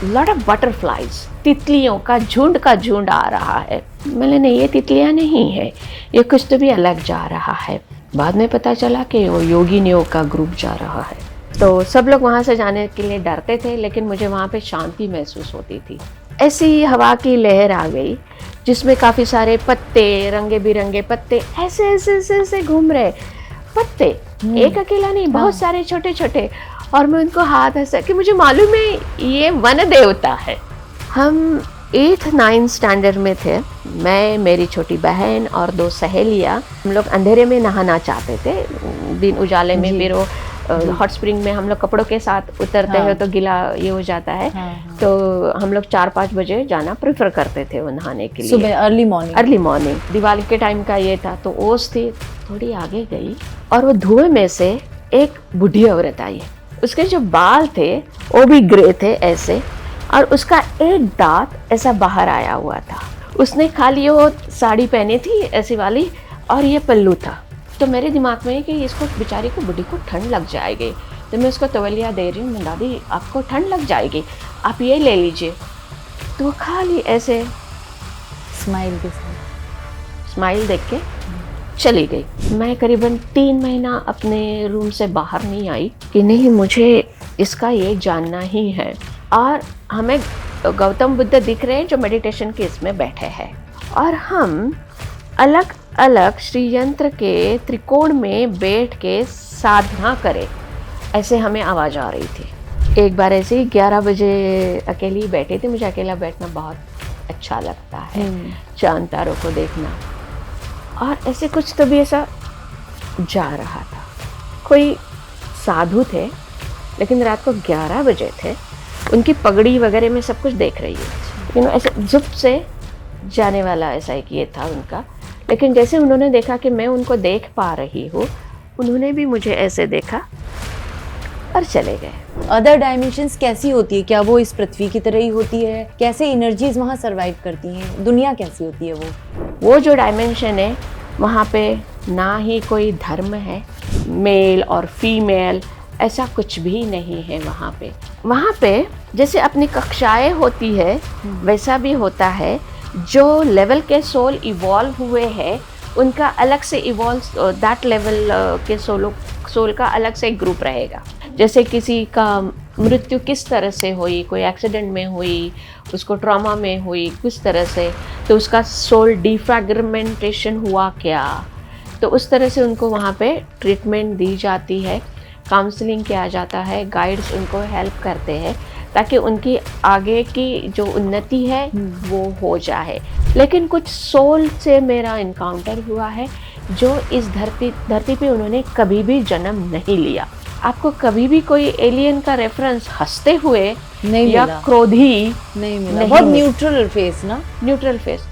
Lot of butterflies, तितलियों का झुंड आ रहा है। मैंने नहीं, ये तितलियां नहीं है, ये कुछ तो भी अलग जा रहा है। बाद में पता चला कि वो योगिनियों का ग्रुप जा रहा है। तो सब लोग वहाँ से जाने के लिए डरते थे, लेकिन मुझे वहाँ पे शांति महसूस होती थी। ऐसी हवा की लहर आ गई जिसमें काफ़ी सारे पत्ते, रंगे बिरंगे पत्ते ऐसे ऐसे ऐसे ऐसे घूम रहे पत्ते, एक अकेला नहीं, बहुत सारे छोटे छोटे। और मैं उनको हाथ ऐसा कि मुझे मालूम है ये वन देवता है। हम 8th-9th स्टैंडर्ड में थे, मैं, मेरी छोटी बहन और 2 सहेलियाँ। हम लोग अंधेरे में नहाना चाहते थे, दिन उजाले में। फिर वो हॉट स्प्रिंग में हम लोग कपड़ों के साथ उतरते हैं तो गीला ये हो जाता है। तो हम लोग 4-5 बजे जाना प्रेफर करते थे वो नहाने के लिए, सुबह अर्ली मॉर्निंग। दिवाली के टाइम का ये था। तो ओस थी, थोड़ी आगे गई और वो धुएं में से एक बूढ़ी औरत आई। उसके जो बाल थे वो भी ग्रे थे ऐसे, और उसका एक दांत ऐसा बाहर आया हुआ था। उसने खाली वो साड़ी पहनी थी ऐसी वाली, और ये पल्लू था। तो मेरे दिमाग में कि इसको बेचारी को, बुढ़ी को ठंड लग जाएगी। तो मैं उसको तवलिया दे रही हूँ, दादी आपको ठंड लग जाएगी, आप ये ले लीजिए। तो वो खाली ऐसे स्माइल के साथ स्माइल देख के चली गई। मैं करीबन 3 महीना अपने रूम से बाहर नहीं आई कि नहीं, मुझे इसका ये जानना ही है। और हमें गौतम बुद्ध दिख रहे हैं जो मेडिटेशन के इसमें बैठे हैं, और हम अलग अलग श्री यंत्र के त्रिकोण में बैठ के साधना करें, ऐसे हमें आवाज़ आ रही थी। एक बार ऐसे ही 11 बजे अकेली बैठी थी। मुझे अकेला बैठना बहुत अच्छा लगता है, चांद तारों को देखना। और ऐसे कुछ तो भी ऐसा जा रहा था। कोई साधु थे, लेकिन रात को 11 बजे थे। उनकी पगड़ी वगैरह में सब कुछ देख रही है, लेकिन ऐसे जुप से जाने वाला ऐसा एक ये था उनका। लेकिन जैसे उन्होंने देखा कि मैं उनको देख पा रही हूँ, उन्होंने भी मुझे ऐसे देखा और चले गए। अदर डायमेंशंस कैसी होती है? क्या वो इस पृथ्वी की तरह ही होती है? कैसे एनर्जीज वहाँ सरवाइव करती हैं? दुनिया कैसी होती है वो जो डायमेंशन है वहाँ पे ना ही कोई धर्म है, मेल और फीमेल ऐसा कुछ भी नहीं है। वहाँ पे जैसे अपनी कक्षाएं होती है वैसा भी होता है। जो लेवल के सोल इवॉल्व हुए हैं उनका अलग से इवॉल्व, दैट लेवल के सोल का अलग से ग्रुप रहेगा। जैसे किसी का मृत्यु किस तरह से हुई, कोई एक्सीडेंट में हुई, उसको ट्रॉमा में हुई किस तरह से, तो उसका सोल डिफ्रैगमेंटेशन हुआ क्या, तो उस तरह से उनको वहाँ पे ट्रीटमेंट दी जाती है, काउंसलिंग किया जाता है, गाइड्स उनको हेल्प करते हैं ताकि उनकी आगे की जो उन्नति है वो हो जाए। लेकिन कुछ सोल से मेरा इनकाउंटर हुआ है जो इस धरती पे उन्होंने कभी भी जन्म नहीं लिया। आपको कभी भी कोई एलियन का रेफरेंस हंसते हुए नहीं या मिला, क्रोधी नहीं मिला। बहुत न्यूट्रल फेस ना, न्यूट्रल फेस।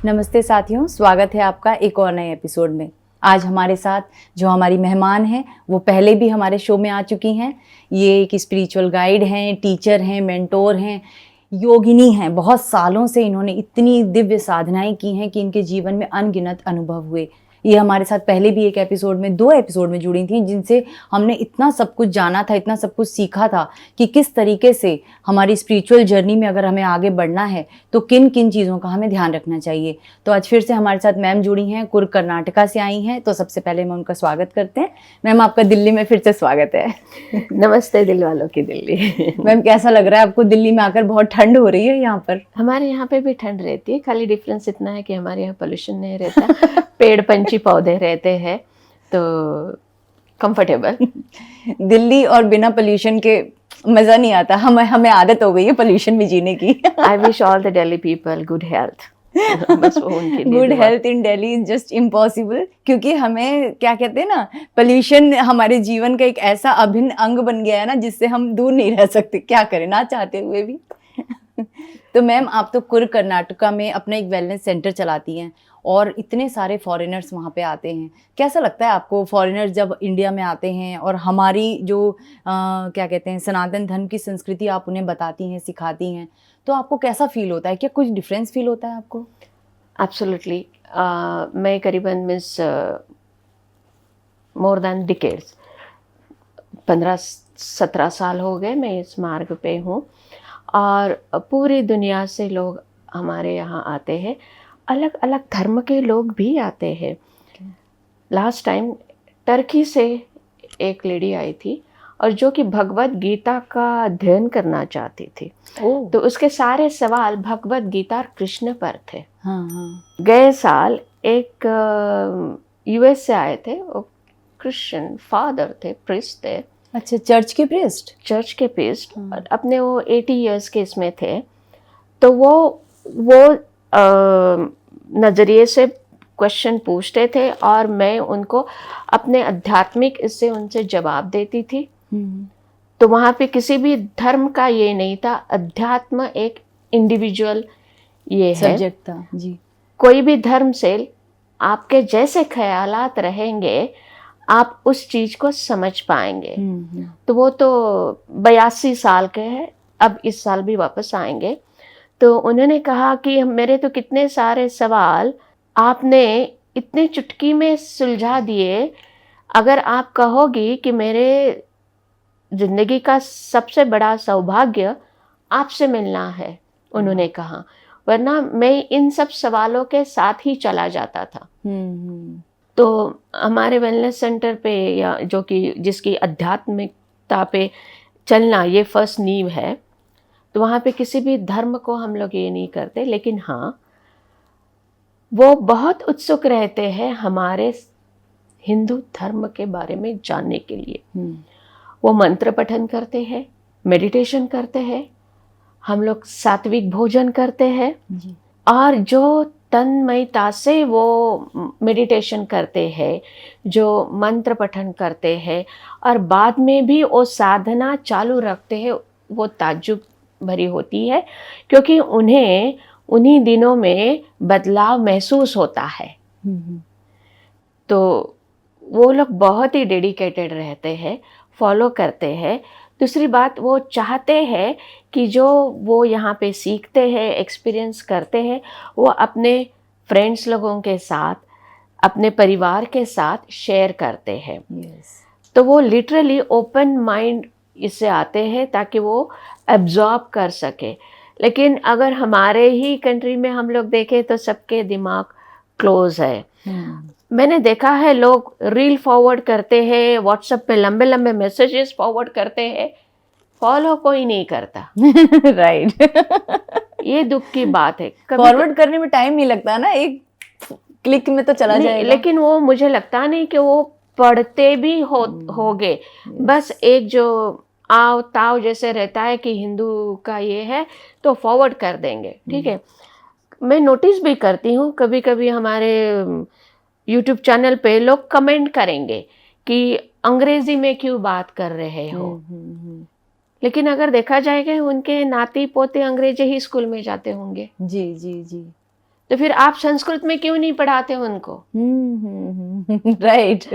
नमस्ते साथियों, स्वागत है आपका एक और नए एपिसोड में। आज हमारे साथ जो हमारी मेहमान हैं वो पहले भी हमारे शो में आ चुकी हैं। ये एक स्पिरिचुअल गाइड हैं, टीचर हैं, मेंटोर हैं, योगिनी हैं। बहुत सालों से इन्होंने इतनी दिव्य साधनाएं की हैं कि इनके जीवन में अनगिनत अनुभव हुए। ये हमारे साथ पहले भी एक एपिसोड में, 2 एपिसोड में जुड़ी थी, जिनसे हमने इतना सब कुछ जाना था, इतना सब कुछ सीखा था कि किस तरीके से हमारी स्पिरिचुअल जर्नी में अगर हमें आगे बढ़ना है तो किन किन चीज़ों का हमें ध्यान रखना चाहिए। तो आज फिर से हमारे साथ मैम जुड़ी हैं, कुर्ग कर्नाटका से आई हैं। तो सबसे पहले हम उनका स्वागत करते हैं। मैम, आपका दिल्ली में फिर से स्वागत है। नमस्ते दिल वालों की दिल्ली। मैम, कैसा लग रहा है आपको दिल्ली में आकर? बहुत ठंड हो रही है यहाँ पर। हमारे यहाँ पे भी ठंड रहती है, खाली डिफरेंस इतना है कि हमारे यहाँ पोल्यूशन नहीं रहता, पेड़ पंछी पौधे रहते हैं, तो कंफर्टेबल। दिल्ली और बिना पोल्यूशन के मजा नहीं आता। हमें आदत हो गई है पोल्यूशन में जीने की। I wish all the Delhi people good health. Good health in Delhi is just impossible, क्योंकि हमें क्या कहते हैं ना, पोल्यूशन हमारे जीवन का एक ऐसा अभिन्न अंग बन गया है ना, जिससे हम दूर नहीं रह सकते, क्या करें ना चाहते हुए भी। तो मैम, आप तो कुर्ग कर्नाटका में अपना एक वेलनेस सेंटर चलाती हैं और इतने सारे फॉरेनर्स वहाँ पे आते हैं। कैसा लगता है आपको फॉरेनर्स जब इंडिया में आते हैं और हमारी जो क्या कहते हैं सनातन धर्म की संस्कृति आप उन्हें बताती हैं, सिखाती हैं, तो आपको कैसा फील होता है? क्या कुछ डिफरेंस फील होता है आपको? एब्सोल्युटली। मैं करीबन मीन्स मोर देन डिकेड्स, 15-17 साल हो गए मैं इस मार्ग पे हूँ। और पूरी दुनिया से लोग हमारे यहाँ आते हैं, अलग अलग धर्म के लोग भी आते हैं। लास्ट टाइम टर्की से एक लेडी आई थी और जो कि भगवत गीता का अध्ययन करना चाहती थी। तो उसके सारे सवाल भगवत गीता और कृष्ण पर थे। हाँ। गए साल एक यूएस से आए थे, वो क्रिश्चियन फादर थे, प्रिस्ट थे। अच्छा, चर्च के प्रीस्ट। चर्च के प्रीस्ट, और अपने वो 80 इयर्स के इसमें थे। तो वो नज़रिए से क्वेश्चन पूछते थे और मैं उनको अपने आध्यात्मिक इससे उनसे जवाब देती थी। तो वहाँ पे किसी भी धर्म का ये नहीं था, अध्यात्म एक इंडिविजुअल ये है, सब्जेक्ट था जी। कोई भी धर्म से आपके जैसे ख्यालात रहेंगे आप उस चीज को समझ पाएंगे। तो वो तो 82 साल के हैं, अब इस साल भी वापस आएंगे। तो उन्होंने कहा कि मेरे तो कितने सारे सवाल आपने इतने चुटकी में सुलझा दिए, अगर आप कहोगी कि मेरे जिंदगी का सबसे बड़ा सौभाग्य आपसे मिलना है, उन्होंने कहा, वरना मैं इन सब सवालों के साथ ही चला जाता था। तो हमारे वेलनेस सेंटर पे, या जो कि जिसकी आध्यात्मिकता पे चलना ये फर्स्ट नींव है, तो वहाँ पे किसी भी धर्म को हम लोग ये नहीं करते, लेकिन हाँ वो बहुत उत्सुक रहते हैं हमारे हिंदू धर्म के बारे में जानने के लिए। वो मंत्र पठन करते हैं, मेडिटेशन करते हैं, हम लोग सात्विक भोजन करते हैं, और जो तन्मयता से वो मेडिटेशन करते हैं, जो मंत्र पठन करते हैं और बाद में भी वो साधना चालू रखते हैं, वो ताज्जुब भरी होती है, क्योंकि उन्हें उन्हीं दिनों में बदलाव महसूस होता है। तो वो लोग बहुत ही डेडिकेटेड रहते हैं, फॉलो करते हैं। दूसरी बात, वो चाहते हैं कि जो वो यहाँ पे सीखते हैं, एक्सपीरियंस करते हैं, वो अपने फ्रेंड्स लोगों के साथ, अपने परिवार के साथ शेयर करते हैं। तो वो लिटरली ओपन माइंड इससे आते हैं ताकि वो एब्जॉर्ब कर सके। लेकिन अगर हमारे ही कंट्री में हम लोग देखें तो सबके दिमाग क्लोज है। मैंने देखा है लोग रील फॉरवर्ड करते हैं, व्हाट्सएप पे लंबे लंबे मैसेजेस फॉरवर्ड करते हैं, फॉलो कोई नहीं करता। राइट। ये दुख की बात है। फॉरवर्ड करने में टाइम नहीं लगता ना, एक क्लिक में तो चला जाएगा। लेकिन वो मुझे लगता नहीं कि वो पढ़ते भी होगे। बस एक जो आओ ताव जैसे रहता है कि हिंदू का ये है तो फॉरवर्ड कर देंगे, ठीक है। मैं नोटिस भी करती हूँ, कभी कभी हमारे यूट्यूब चैनल पे लोग कमेंट करेंगे कि अंग्रेजी में क्यों बात कर रहे हो। लेकिन अगर देखा जाएगा उनके नाती पोते अंग्रेजी ही स्कूल में जाते होंगे। जी जी जी। तो फिर आप संस्कृत में क्यों नहीं पढ़ाते उनको? राइट।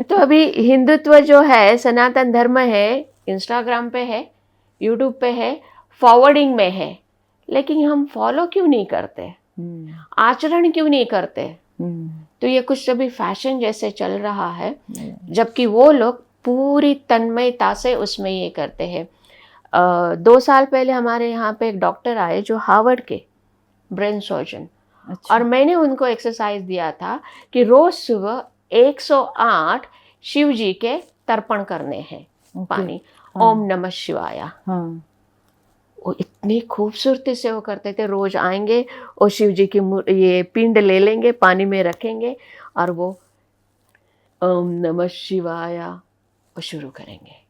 तो अभी हिंदुत्व जो है, सनातन धर्म है, इंस्टाग्राम पे है, यूट्यूब पे है, फॉरवर्डिंग में है, लेकिन हम फॉलो क्यों नहीं करते, आचरण क्यों नहीं करते? तो ये कुछ अभी फैशन जैसे चल रहा है, जबकि वो लोग पूरी तन्मयता से उसमें ये करते हैं। 2 साल पहले हमारे यहाँ पे एक डॉक्टर आए जो हार्वर्ड के ब्रेन सर्जन। अच्छा। और मैंने उनको एक्सरसाइज दिया था कि रोज सुबह 108 शिव जी के तर्पण करने हैं। पानी। ओम नमः शिवाय। वो इतनी खूबसूरती से वो करते थे, रोज आएंगे और शिव जी की ये पिंड ले लेंगे, पानी में रखेंगे और वो ओम नमः शिवाय वो शुरू करेंगे।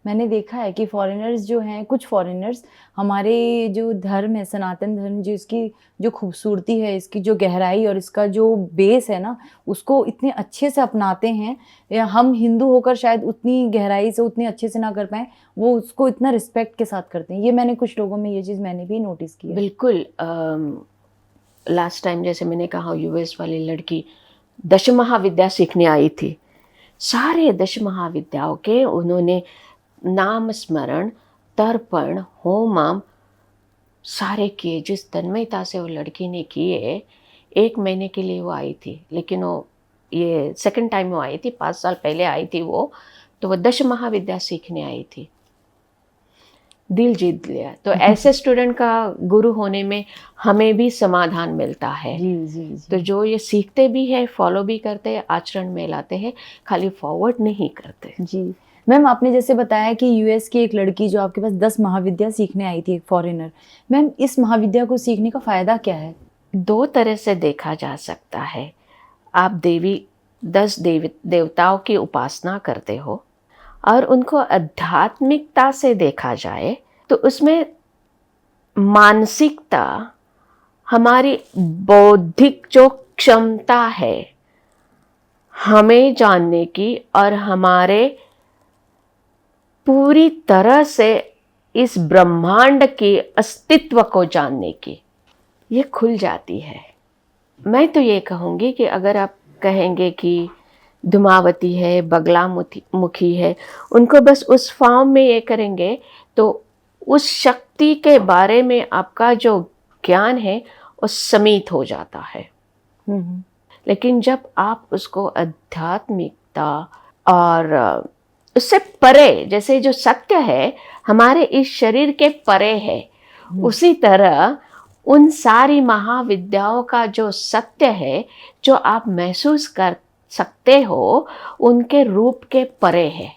मैंने देखा है कि फॉरेनर्स जो हैं, कुछ फॉरेनर्स हमारे जो धर्म है, सनातन धर्म, जो इसकी जो खूबसूरती है, इसकी जो गहराई और इसका जो बेस है ना, उसको इतने अच्छे से अपनाते हैं। या हम हिंदू होकर शायद उतनी गहराई से, उतने अच्छे से ना कर पाए, वो उसको इतना रिस्पेक्ट के साथ करते हैं। ये मैंने कुछ लोगों में ये चीज़ मैंने भी नोटिस की है। बिल्कुल। लास्ट टाइम जैसे मैंने कहा, यूएस वाली लड़की 10 महाविद्या सीखने आई थी। सारे 10 महाविद्याओं के उन्होंने नाम स्मरण, तर्पण, होमम सारे किए। जिस तन्मयता से वो लड़की ने किए, 1 महीने के लिए वो आई थी, लेकिन वो ये सेकंड टाइम वो आई थी, 5 साल पहले आई थी वो, तो वो 10 महाविद्या सीखने आई थी। दिल जीत लिया। तो ऐसे स्टूडेंट का गुरु होने में हमें भी समाधान मिलता है। जी जी जी। तो जो ये सीखते भी है, फॉलो भी करते हैं, आचरण में लाते हैं, खाली फॉरवर्ड नहीं करते। जी मैम, आपने जैसे बताया कि यूएस की एक लड़की जो आपके पास 10 महाविद्या सीखने आई थी, एक फॉरेनर, मैम इस महाविद्या को सीखने का फायदा क्या है? 2 तरह से देखा जा सकता है। आप 10 देवताओं की उपासना करते हो और उनको आध्यात्मिकता से देखा जाए तो उसमें मानसिकता, हमारी बौद्धिक जो क्षमता है हमें जानने की और हमारे पूरी तरह से इस ब्रह्मांड के अस्तित्व को जानने की, ये खुल जाती है। मैं तो ये कहूँगी कि अगर आप कहेंगे कि धूमावती है, बगला मुखी है, उनको बस उस फॉर्म में ये करेंगे तो उस शक्ति के बारे में आपका जो ज्ञान है वो सीमित हो जाता है। लेकिन जब आप उसको आध्यात्मिकता और उससे परे, जैसे जो सत्य है हमारे इस शरीर के परे है, उसी तरह उन सारी महाविद्याओं का जो सत्य है, जो आप महसूस कर सकते हो, उनके रूप के परे है,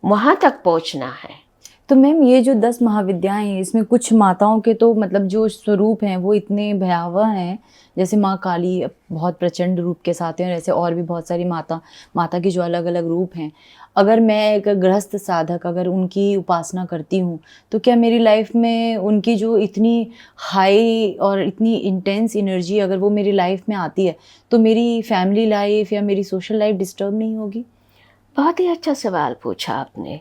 वहां तक पहुंचना है। तो मैम ये जो 10 महाविद्याएं हैं, इसमें कुछ माताओं के तो मतलब जो स्वरूप हैं वो इतने भयावह हैं, जैसे माँ काली बहुत प्रचंड रूप के साथ हैं, और ऐसे और भी बहुत सारी माता की जो अलग अलग रूप हैं। अगर मैं एक गृहस्थ साधक अगर उनकी उपासना करती हूँ तो क्या मेरी लाइफ में उनकी जो इतनी हाई और इतनी इंटेंस एनर्जी अगर वो मेरी लाइफ में आती है तो मेरी फैमिली लाइफ या मेरी सोशल लाइफ डिस्टर्ब नहीं होगी? बहुत ही अच्छा सवाल पूछा आपने।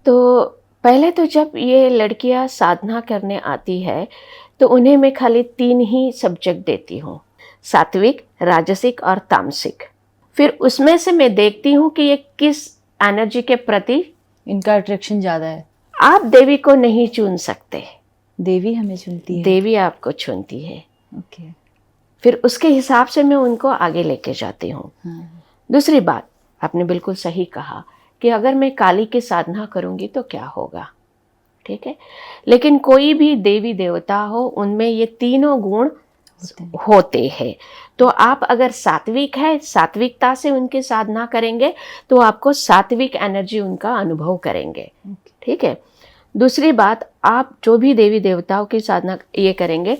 तो पहले तो जब ये लड़कियां साधना करने आती है तो उन्हें मैं खाली 3 ही सब्जेक्ट देती हूँ, सात्विक, राजसिक और तामसिक। फिर उसमें से मैं देखती हूँ कि ये किस एनर्जी के प्रति इनका अट्रैक्शन ज़्यादा है। आप देवी को नहीं चुन सकते, देवी हमें चुनती है। देवी आपको चुनती है। ओके। फिर उसके हिसाब से मैं उनको आगे लेके जाती हूँ। दूसरी बात, आपने बिल्कुल सही कहा कि अगर मैं काली की साधना करूँगी तो क्या होगा, ठीक है। लेकिन कोई भी देवी देवता हो, उनमें ये तीनों गुण होते हैं। तो आप अगर सात्विक है, सात्विकता से उनकी साधना करेंगे तो आपको सात्विक एनर्जी उनका अनुभव करेंगे, ठीक है। दूसरी बात, आप जो भी देवी देवताओं की साधना ये करेंगे,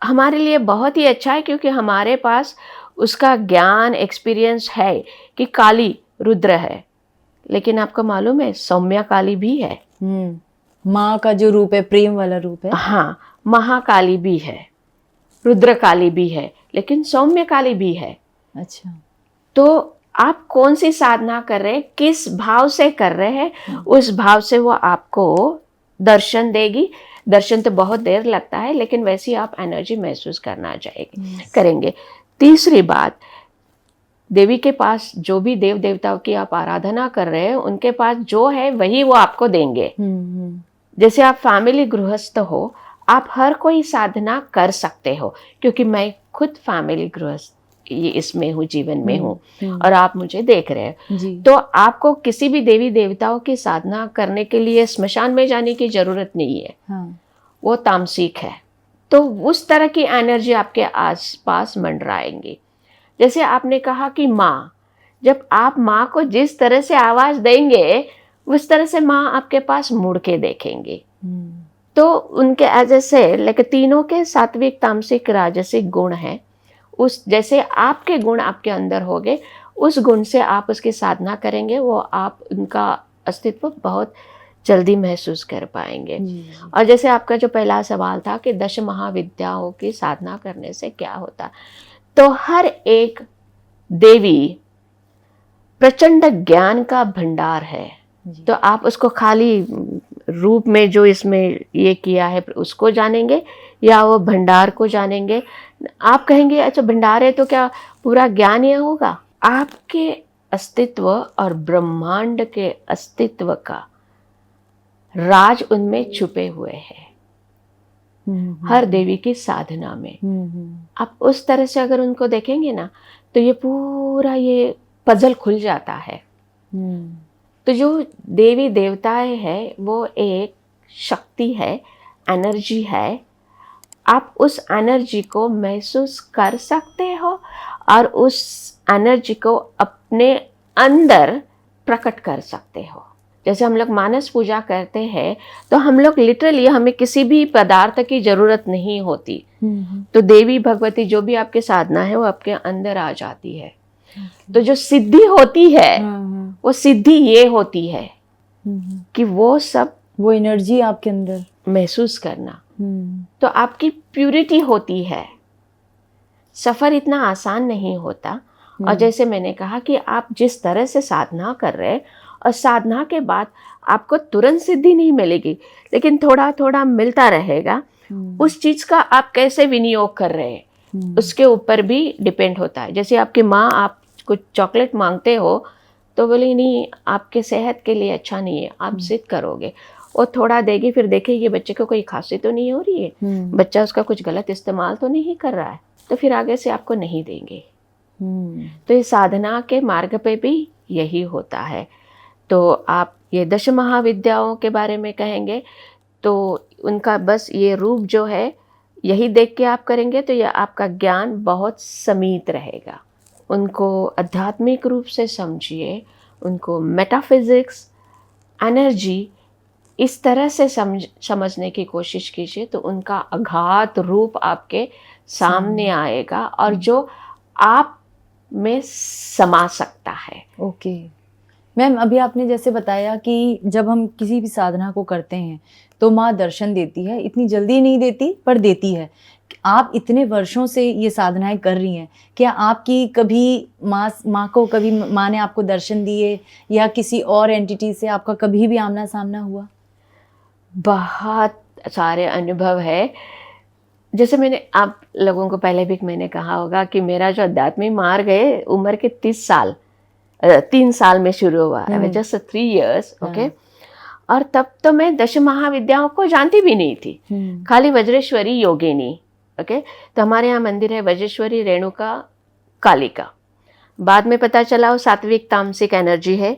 हमारे लिए बहुत ही अच्छा है, क्योंकि हमारे पास उसका ज्ञान, एक्सपीरियंस है कि काली रुद्र है, लेकिन आपको मालूम है सौम्या काली भी है। माँ का जो रूप है, प्रेम वाला रूप है। हाँ, महाकाली भी है, रुद्र काली भी है, लेकिन सौम्य काली भी है। अच्छा। तो आप कौन सी साधना कर रहे हैं, किस भाव से कर रहे हैं, उस भाव से वो आपको दर्शन देगी। दर्शन तो बहुत देर लगता है, लेकिन वैसी आप एनर्जी महसूस करना करेंगे। तीसरी बात, देवी के पास जो भी देव देवताओं की आप आराधना कर रहे हैं, उनके पास जो है वही वो आपको देंगे। जैसे आप फैमिली गृहस्थ हो, आप हर कोई साधना कर सकते हो, क्योंकि मैं खुद फैमिली गृहस्थ ये इसमें हूँ, जीवन में हूँ, और आप मुझे देख रहे हैं। तो आपको किसी भी देवी देवताओं की साधना करने के लिए स्मशान में जाने की जरूरत नहीं है। वो तामसिक है, तो उस तरह की एनर्जी आपके आसपास मंडराएंगी। जैसे आपने कहा कि माँ, जब आप माँ को जिस तरह से आवाज देंगे, उस तरह से माँ आपके पास मुड़ के देखेंगे। तो उनके जैसे लेकिन तीनों के सात्विक, तामसिक, राजसिक गुण हैं। उस जैसे आपके गुण आपके अंदर होंगे, उस गुण से आप उसकी साधना करेंगे, वो आप उनका अस्तित्व बहुत जल्दी महसूस कर पाएंगे। और जैसे आपका जो पहला सवाल था कि 10 महाविद्याओं की साधना करने से क्या होता, तो हर एक देवी प्रचंड ज्ञान का भंडार है। तो आप उसको खाली रूप में जो इसमें ये किया है उसको जानेंगे, या वो भंडार को जानेंगे। आप कहेंगे अच्छा भंडार है तो क्या पूरा ज्ञान ये होगा? आपके अस्तित्व और ब्रह्मांड के अस्तित्व का राज उनमें छुपे हुए हैं, हर देवी की साधना में। आप उस तरह से अगर उनको देखेंगे ना, तो ये पूरा ये पजल खुल जाता है। तो जो देवी देवताएं हैं वो एक शक्ति है, एनर्जी है। आप उस एनर्जी को महसूस कर सकते हो और उस एनर्जी को अपने अंदर प्रकट कर सकते हो। जैसे हम लोग मानस पूजा करते हैं तो हम लोग लिटरली, हमें किसी भी पदार्थ की जरूरत नहीं होती। तो देवी भगवती जो भी आपके साधना है वो आपके अंदर आ जाती है। तो जो सिद्धि होती है वो सिद्धि ये होती है कि वो सब, वो एनर्जी आपके अंदर महसूस करना। तो आपकी प्यूरिटी होती है। सफर इतना आसान नहीं होता। और जैसे मैंने कहा कि आप जिस तरह से साधना कर रहे हैं, और साधना के बाद आपको तुरंत सिद्धि नहीं मिलेगी, लेकिन थोड़ा थोड़ा मिलता रहेगा। उस चीज का आप कैसे विनियोग कर रहे हैं उसके ऊपर भी डिपेंड होता है। जैसे आपकी माँ, आप कुछ चॉकलेट मांगते हो तो बोली नहीं, आपके सेहत के लिए अच्छा नहीं है, आप जिद करोगे, वो थोड़ा देगी, फिर देखेगी बच्चे को कोई खांसी तो नहीं हो रही है, बच्चा उसका कुछ गलत इस्तेमाल तो नहीं कर रहा है, तो फिर आगे से आपको नहीं देंगे। तो ये साधना के मार्ग पे भी यही होता है। तो आप ये 10 महाविद्याओं के बारे में कहेंगे तो उनका बस ये रूप जो है, यही देख के आप करेंगे तो यह आपका ज्ञान बहुत सीमित रहेगा। उनको आध्यात्मिक रूप से समझिए, उनको मेटाफिजिक्स, एनर्जी इस तरह से समझने की कोशिश कीजिए तो उनका अगाध रूप आपके सामने आएगा और जो आप में समा सकता है। ओके मैम, अभी आपने जैसे बताया कि जब हम किसी भी साधना को करते हैं तो माँ दर्शन देती है, इतनी जल्दी नहीं देती पर देती है। आप इतने वर्षों से ये साधनाएं कर रही हैं, क्या आपकी कभी माँ को कभी माँ ने आपको दर्शन दिए या किसी और एंटिटी से आपका कभी भी आमना सामना हुआ? बहुत सारे अनुभव है। जैसे मैंने आप लोगों को पहले भी मैंने कहा होगा कि मेरा जो आध्यात्मिक मार्ग है उम्र के 3 साल में शुरू हुआ है, जस्ट 3 years, ओके। और तब तो मैं 10 महाविद्याओं को जानती भी नहीं थी, खाली वज्रेश्वरी योगिनी, ओके। तो हमारे यहाँ मंदिर है वज्रेश्वरी, रेणुका, कालिका। बाद में पता चला वो सात्विक तामसिक एनर्जी है,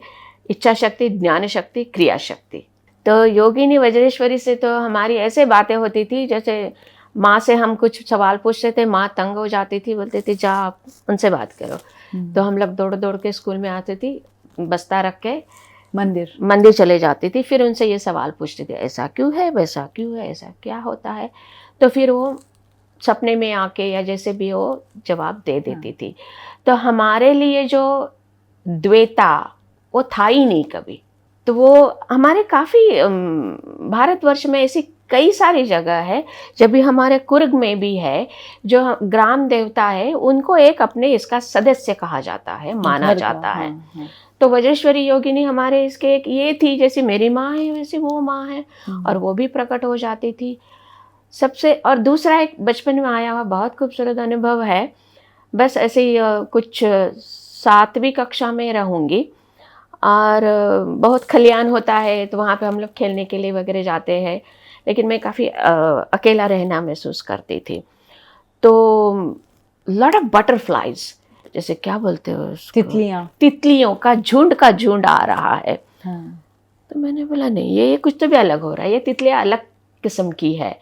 इच्छा शक्ति, ज्ञान शक्ति, क्रिया शक्ति। तो योगिनी वज्रेश्वरी से तो हमारी ऐसे बातें होती थी, जैसे माँ से हम कुछ सवाल पूछते थे, माँ तंग हो जाती थी, बोलती थी जा आप उनसे बात करो। तो हम लोग दौड़ दौड़ के स्कूल में आते थी, बस्ता रख के मंदिर चले जाती थी, फिर उनसे ये सवाल पूछते थे, ऐसा क्यों है, वैसा क्यों है, ऐसा क्या होता है। तो फिर वो सपने में आके या जैसे भी वो जवाब दे देती थी। तो हमारे लिए जो द्वैता वो था ही नहीं कभी। तो वो हमारे काफ़ी भारतवर्ष में ऐसी कई सारी जगह है, जब भी हमारे कुर्ग में भी है, जो ग्राम देवता है उनको एक अपने इसका सदस्य कहा जाता है, माना जाता है। तो वज्रेश्वरी योगिनी हमारे इसके एक ये थी, जैसे मेरी माँ है वैसे वो माँ है, और वो भी प्रकट हो जाती थी सबसे। और दूसरा एक बचपन में आया हुआ बहुत खूबसूरत अनुभव है, बस ऐसे ही कुछ 7वीं कक्षा में रहूँगी और बहुत खलियान होता है, तो वहाँ पे हम लोग खेलने के लिए वगैरह जाते हैं, लेकिन मैं काफ़ी अकेला रहना महसूस करती थी। तो लॉट ऑफ बटरफ्लाइज, जैसे क्या बोलते हो उसको, तितलियों का झुंड आ रहा है। तो मैंने बोला नहीं, ये कुछ तो भी अलग हो रहा है, ये तितलियाँ अलग किस्म की है।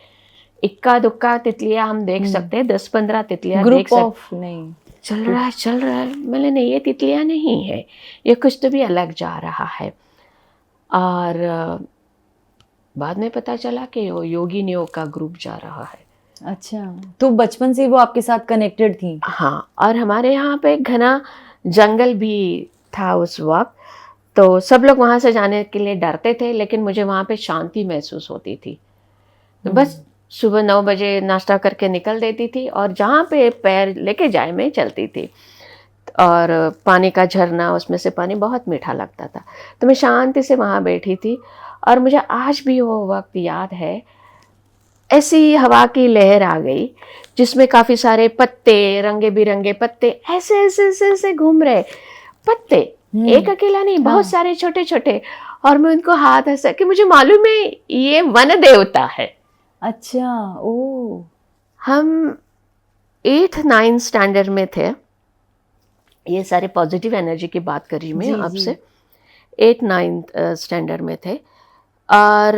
इक्का दुक्का तितलियाँ हम देख सकते हैं, 10-15 तितलियाँ देख सकते, नहीं चल रहा है। मैंने नहीं, ये तितलियाँ नहीं है, ये कुछ तो भी अलग जा रहा है। और बाद में पता चला कि वो योगिनियों का ग्रुप जा रहा है। अच्छा, तो बचपन से वो आपके साथ कनेक्टेड थी? हाँ, और हमारे यहाँ पे घना जंगल भी था उस वक्त, तो सब लोग वहाँ से जाने के लिए डरते थे, लेकिन मुझे वहाँ पे शांति महसूस होती थी। तो बस सुबह 9 बजे नाश्ता करके निकल देती थी, और जहाँ पे पैर लेके जाए मैं चलती थी। और पानी का झरना, उसमें से पानी बहुत मीठा लगता था, तो मैं शांति से वहाँ बैठी थी। और मुझे आज भी वो वक्त याद है, ऐसी हवा की लहर आ गई जिसमें काफ़ी सारे पत्ते, रंगे बिरंगे पत्ते ऐसे ऐसे ऐसे ऐसे घूम रहे पत्ते, एक अकेला नहीं, बहुत सारे छोटे छोटे। और मैं उनको हाथ ऐसा कि मुझे मालूम है ये वन देवता है। अच्छा, ओ। हम 8th-9th स्टैंडर्ड में थे, ये सारे पॉजिटिव एनर्जी की बात कर रही मैं आपसे। 8 9th स्टैंडर्ड में थे। और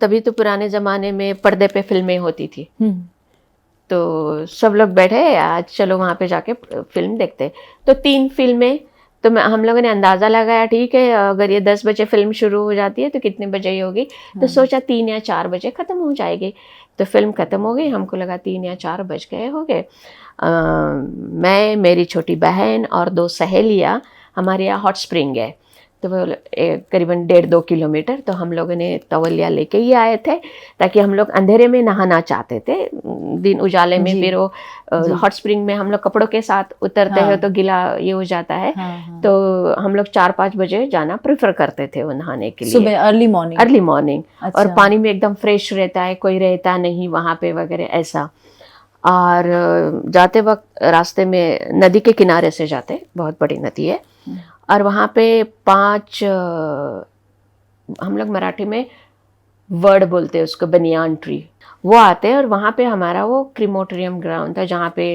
तभी तो पुराने ज़माने में पर्दे पे फिल्में होती थी, तो सब लोग बैठे आज चलो वहाँ पे जाके फिल्म देखते। तो 3 फिल्में, तो हम लोगों ने अंदाज़ा लगाया ठीक है अगर ये 10 बजे फिल्म शुरू हो जाती है तो कितने बजे ही होगी, तो सोचा 3 या 4 बजे ख़त्म हो जाएगी। तो फिल्म ख़त्म हो गई, हमको लगा 3 या 4 बज गए होंगे। मैं, मेरी छोटी बहन और 2 सहेलियाँ हमारे यहाँ हॉट स्प्रिंग है, तो वो करीबन 1.5-2 किलोमीटर, तो हम लोगों ने तवलिया लेके ही आए थे ताकि हम लोग अंधेरे में नहाना चाहते थे, दिन उजाले में फिर वो हॉट स्प्रिंग में हम लोग कपड़ों के साथ उतरते हैं तो गीला ये हो जाता है। तो हम लोग 4-5 बजे जाना प्रेफर करते थे वो नहाने के लिए, सुबह अर्ली मॉर्निंग। और पानी में एकदम फ्रेश रहता है, कोई रहता नहीं वहाँ पे वगैरह ऐसा। और जाते वक्त रास्ते में नदी के किनारे से जाते, बहुत बड़ी नदी है, और वहाँ पे 5 हम लोग मराठी में वर्ड बोलते हैं उसको, बनियान ट्री, वो आते हैं। और वहाँ पे हमारा वो क्रीमोटोरियम ग्राउंड था जहाँ पे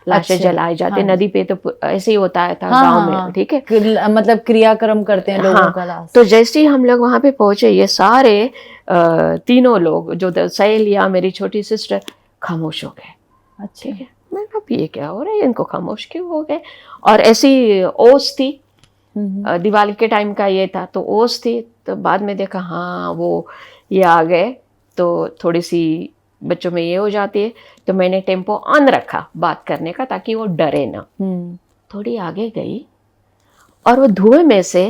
लाशें जलाई जाती। नदी पे तो ऐसे ही होता था गांव में, ठीक है, मतलब क्रियाक्रम करते हैं लोगों का लाश। तो जैसे ही हम लोग वहाँ पे पहुंचे, ये सारे तीनों लोग, जो सहेलियाँ, मेरी छोटी सिस्टर, खामोश हो गए। अच्छा, ठीक है, मैं कहा ये क्या हो रहा है, इनको खामोश क्यों हो गए। और ऐसी ओस थी, दिवाली के टाइम का ये था, तो ओस थी। तो बाद में देखा हाँ वो ये आ गए, तो थोड़ी सी बच्चों में ये हो जाती है, तो मैंने टेम्पो ऑन रखा बात करने का ताकि वो डरे ना। थोड़ी आगे गई और वो धुएं में से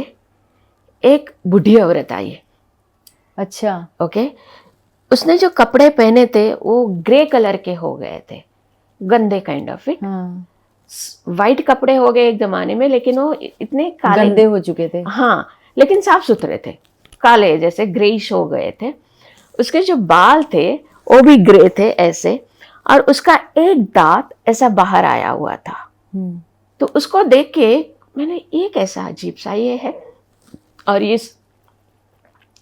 एक बूढ़ी औरत आई। अच्छा, ओके, उसने जो कपड़े पहने थे वो ग्रे कलर के हो गए थे, गंदे काइंड ऑफ इट। वाइट कपड़े हो गए एक जमाने में, लेकिन वो इतने काले, गंदे हो चुके थे। हाँ, लेकिन साफ सुथरे थे, काले जैसे ग्रेइश हो गए थे। उसके जो बाल थे वो भी ग्रे थे ऐसे, और उसका एक दांत ऐसा बाहर आया हुआ था। तो उसको देख के मैंने, ये कैसा अजीब सा ये है। और इस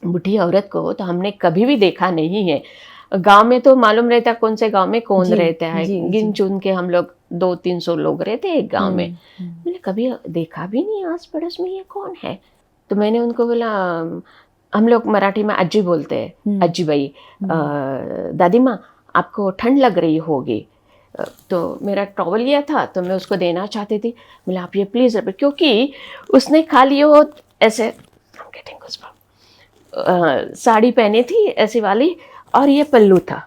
बूढ़ी औरत को तो हमने कभी भी देखा नहीं है। गांव में तो मालूम रहता कौन से गांव में कौन रहता है, गिन चुन के हम लोग 200-300 लोग रहते एक गांव में। मैंने कभी देखा भी नहीं आस पड़ोस में, ये कौन है। तो मैंने उनको बोला, हम लोग मराठी में अज्जी बोलते हैं, अज्जी भाई, दादी माँ आपको ठंड लग रही होगी। तो मेरा टॉवल लिया था तो मैं उसको देना चाहती थी। बोला आप ये प्लीज़, क्योंकि उसने खाली वो ऐसे साड़ी पहनी थी ऐसी वाली, और ये पल्लू था,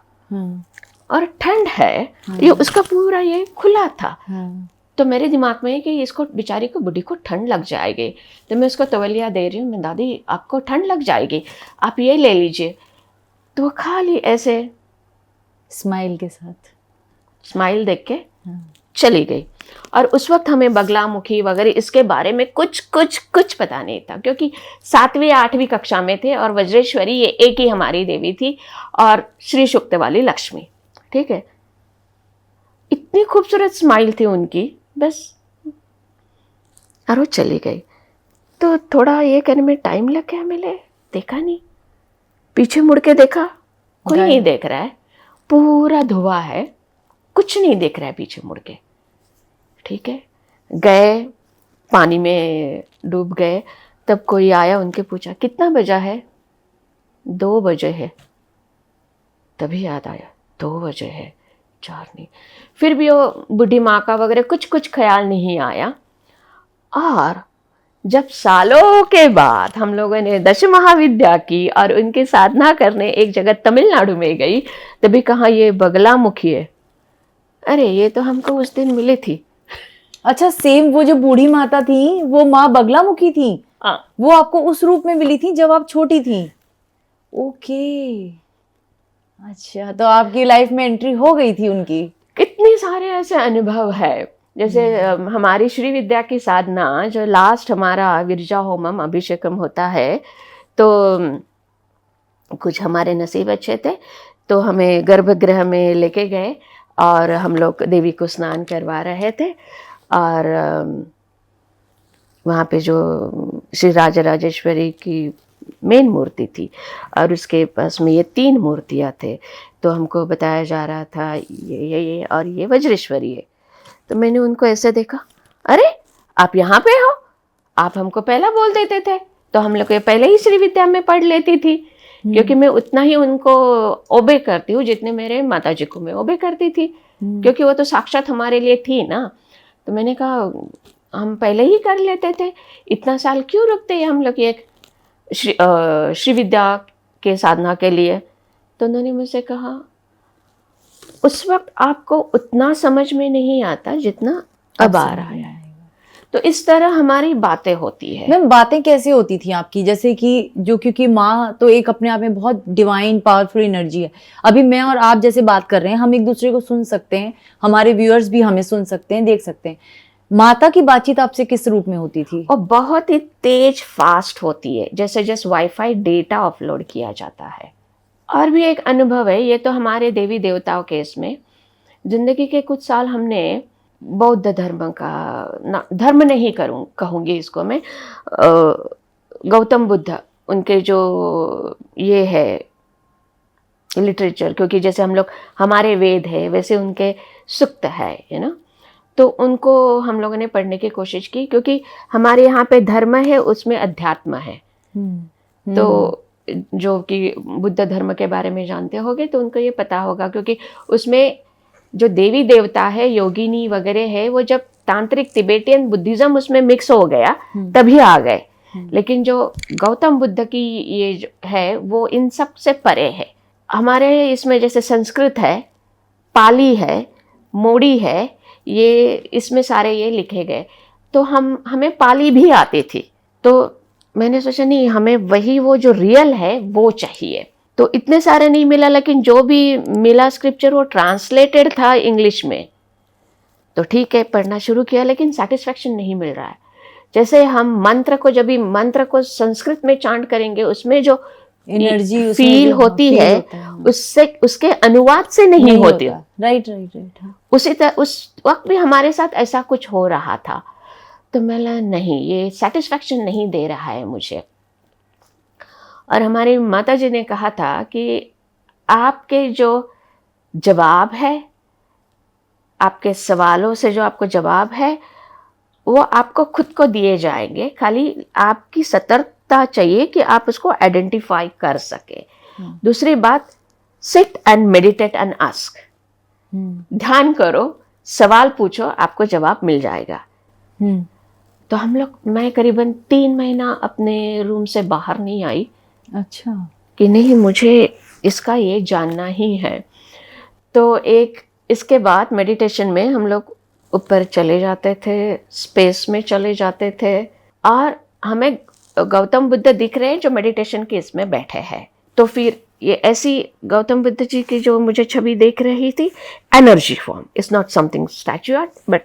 और ठंड है, ये उसका पूरा ये खुला था। तो मेरे दिमाग में कि इसको बेचारी को, बुढ़ी को ठंड लग जाएगी, तो मैं उसको तवलिया दे रही हूँ, मैं दादी आपको ठंड लग जाएगी, आप ये ले लीजिए। तो वो खाली ऐसे स्माइल के साथ, स्माइल देख के चली गई। और उस वक्त हमें बगलामुखी वगैरह इसके बारे में कुछ पता नहीं था, क्योंकि 7वीं 8वीं कक्षा में थे। और वज्रेश्वरी ये एक ही हमारी देवी थी, और श्री शुक्त वाली लक्ष्मी, ठीक है। इतनी खूबसूरत स्माइल थी उनकी, बस, और वो चली गई। तो थोड़ा ये कहने में टाइम लग गया, मैंने देखा नहीं, पीछे मुड़ के देखा, कोई नहीं देख रहा है, पूरा धुआं है, कुछ नहीं देख रहा है पीछे मुड़ के, ठीक है। गए, पानी में डूब गए। तब कोई आया, उनके पूछा कितना बजा है, 2 बजे है। तभी याद आया 2 बजे है, 4 नहीं। फिर भी वो बूढ़ी माँ का वगैरह कुछ ख्याल नहीं आया। और जब सालों के बाद हम लोगों ने दश महाविद्या की और उनकी साधना करने एक जगह तमिलनाडु में गई, तभी कहा ये बगलामुखी है। अरे ये तो हमको उस दिन मिली थी। अच्छा, सेम वो जो बूढ़ी माता थी वो माँ बगलामुखी थी। वो आपको उस रूप में मिली थी जब आप छोटी थी। ओके, अच्छा, तो आपकी लाइफ में एंट्री हो गई थी उनकी। कितने सारे ऐसे अनुभव है, जैसे हमारी श्री विद्या की साधना, जो लास्ट हमारा विरजा होमम अभिषेकम होता है, तो कुछ हमारे नसीब अच्छे थे, तो हमें गर्भगृह में लेके गए और हम लोग देवी को स्नान करवा रहे थे। और वहाँ पे जो श्री राजराजेश्वरी की मेन मूर्ति थी, और उसके पास में ये 3 मूर्तियाँ थे। तो हमको बताया जा रहा था ये और ये वज्रेश्वरी है। तो मैंने उनको ऐसे देखा, अरे आप यहाँ पे हो, आप हमको पहला बोल देते थे तो हम लोग पहले ही श्री विद्या में पढ़ लेती थी, क्योंकि मैं उतना ही उनको ओबे करती हूँ जितने मेरे माता जी को मैं ओबे करती थी, क्योंकि वो तो साक्षात हमारे लिए थी ना। तो मैंने कहा हम पहले ही कर लेते थे, इतना साल क्यों रुकते हैं हम लोग एक श्री विद्या के साधना के लिए। तो उन्होंने मुझसे कहा उस वक्त आपको उतना समझ में नहीं आता जितना अब आ रहा है। तो इस तरह हमारी बातें होती है। मैम बातें कैसे होती थी आपकी, जैसे कि जो, क्योंकि माँ तो एक अपने आप में बहुत डिवाइन पावरफुल एनर्जी है। अभी मैं और आप जैसे बात कर रहे हैं, हम एक दूसरे को सुन सकते हैं, हमारे व्यूअर्स भी हमें सुन सकते हैं, देख सकते हैं। माता की बातचीत आपसे किस रूप में होती थी? और बहुत ही तेज फास्ट होती है, जैसे जैसे वाईफाई डेटा अपलोड किया जाता है। और भी एक अनुभव है, ये तो हमारे देवी देवताओं के इसमें जिंदगी के कुछ साल हमने बौद्ध धर्म का धर्म नहीं कहूँगी इसको मैं, गौतम बुद्ध उनके जो ये है लिटरेचर, क्योंकि जैसे हम लोग हमारे वेद है वैसे उनके सुक्त है ना, तो उनको हम लोगों ने पढ़ने की कोशिश की, क्योंकि हमारे यहाँ पे धर्म है उसमें अध्यात्म है। तो जो कि बुद्ध धर्म के बारे में जानते होंगे तो उनको ये पता होगा, क्योंकि उसमें जो देवी देवता है, योगिनी वगैरह है, वो जब तांत्रिक तिबेटियन बुद्धिज्म उसमें मिक्स हो गया तभी आ गए। लेकिन जो गौतम बुद्ध की ये है वो इन सब से परे है। हमारे इसमें जैसे संस्कृत है, पाली है, मोड़ी है, ये इसमें सारे ये लिखे गए। तो हमें पाली भी आती थी, तो मैंने सोचा नहीं, हमें वही वो जो रियल है वो चाहिए। तो इतने सारे नहीं मिला, लेकिन जो भी मिला स्क्रिप्चर वो ट्रांसलेटेड था इंग्लिश में। तो ठीक है, पढ़ना शुरू किया, लेकिन सेटिस्फैक्शन नहीं मिल रहा है। जैसे हम मंत्र को, जब भी मंत्र को संस्कृत में चांट करेंगे उसमें जो एनर्जी फील होती है उससे, उसके अनुवाद से नहीं होती। राइट। उसी तरह उस वक्त भी हमारे साथ ऐसा कुछ हो रहा था। तो मैं नहीं, ये सेटिस्फैक्शन नहीं दे रहा है मुझे। और हमारी माता जी ने कहा था कि आपके जो जवाब है, आपके सवालों से जो आपको जवाब है वो आपको खुद को दिए जाएंगे, खाली आपकी सतर्कता चाहिए कि आप उसको आइडेंटिफाई कर सके। दूसरी बात, sit and meditate and ask, ध्यान करो, सवाल पूछो, आपको जवाब मिल जाएगा। तो हम लोग, मैं करीबन 3 महीना अपने रूम से बाहर नहीं आई। अच्छा। कि नहीं, मुझे इसका ये जानना ही है। तो एक इसके बाद मेडिटेशन में हम लोग ऊपर चले जाते थे, स्पेस में चले जाते थे, और हमें गौतम बुद्ध दिख रहे हैं जो मेडिटेशन के इसमें बैठे हैं। तो फिर ये ऐसी गौतम बुद्ध जी की जो मुझे छवि देख रही थी, energy form, it's not something statue art but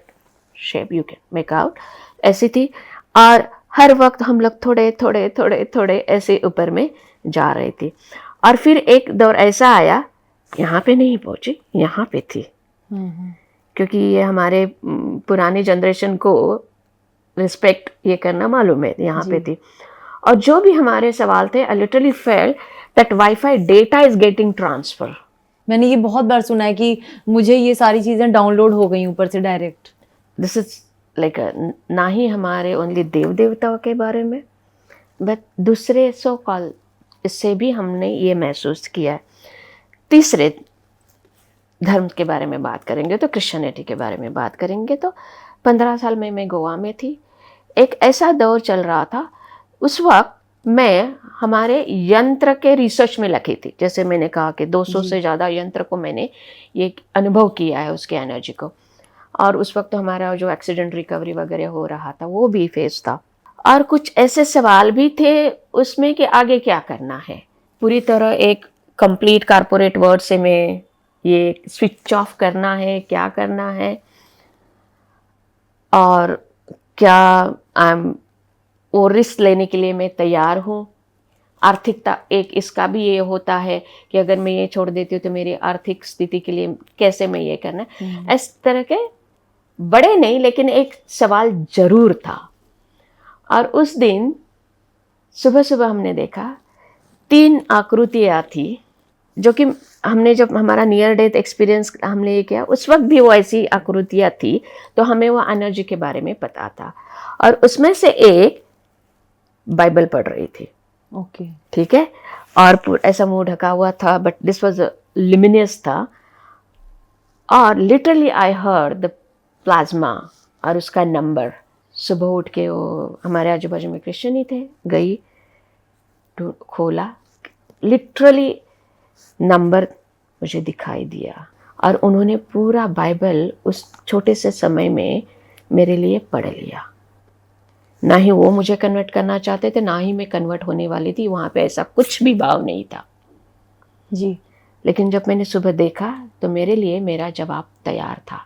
shape you can make out, ऐसी थी। और हर वक्त हम लोग थोड़े थोड़े थोड़े थोड़े ऐसे ऊपर में जा रहे थे। और फिर एक दौर ऐसा आया, यहाँ पे नहीं पहुंची, यहाँ पे थी, क्योंकि ये हमारे पुरानी जनरेशन को रिस्पेक्ट ये करना मालूम है, यहाँ पे थी। और जो भी हमारे सवाल थे, I literally felt that wifi data is getting transfer. मैंने ये बहुत बार सुना है कि मुझे ये सारी चीजें डाउनलोड हो गई ऊपर से डायरेक्ट। दिस इज लाइक ना ही हमारे ओनली देव देवताओं के बारे में, बट दूसरे सो कॉल, इससे भी हमने ये महसूस किया है। तीसरे धर्म के बारे में बात करेंगे तो क्रिश्चियनिटी के बारे में बात करेंगे तो 15 साल में मैं गोवा में थी। एक ऐसा दौर चल रहा था, उस वक्त मैं हमारे यंत्र के रिसर्च में लगी थी। जैसे मैंने कहा कि 200 से ज़्यादा यंत्र को मैंने ये अनुभव किया है, उसके एनर्जी को। और उस वक्त तो हमारा जो एक्सीडेंट रिकवरी वगैरह हो रहा था वो भी फेज था। और कुछ ऐसे सवाल भी थे उसमें कि आगे क्या करना है। पूरी तरह एक कंप्लीट कारपोरेट वर्ड से मैं ये स्विच ऑफ करना है, क्या करना है, और क्या वो रिस्क लेने के लिए मैं तैयार हूँ। आर्थिकता एक इसका भी ये होता है कि अगर मैं ये छोड़ देती हूँ तो मेरी आर्थिक स्थिति के लिए कैसे मैं ये करना है। इस तरह के बड़े नहीं, लेकिन एक सवाल जरूर था। और उस दिन सुबह सुबह हमने देखा 3 आकृतियाँ थी, जो कि हमने जब हमारा नियर डेथ एक्सपीरियंस हमने ये किया, उस वक्त भी वो ऐसी आकृतियाँ थी, तो हमें वो एनर्जी के बारे में पता था। और उसमें से एक बाइबल पढ़ रही थी, ओके। ठीक है, और ऐसा मुंह ढका हुआ था, बट दिस वाज लिमिनियस था, और literally I heard the plasma और उसका नंबर। सुबह उठ के वो हमारे आजू बाजू में क्रिश्चियन ही थे, गई खोला, लिटरली नंबर मुझे दिखाई दिया, और उन्होंने पूरा बाइबल उस छोटे से समय में मेरे लिए पढ़ लिया। ना ही वो मुझे कन्वर्ट करना चाहते थे, ना ही मैं कन्वर्ट होने वाली थी, वहाँ पे ऐसा कुछ भी भाव नहीं था जी। लेकिन जब मैंने सुबह देखा तो मेरे लिए मेरा जवाब तैयार था।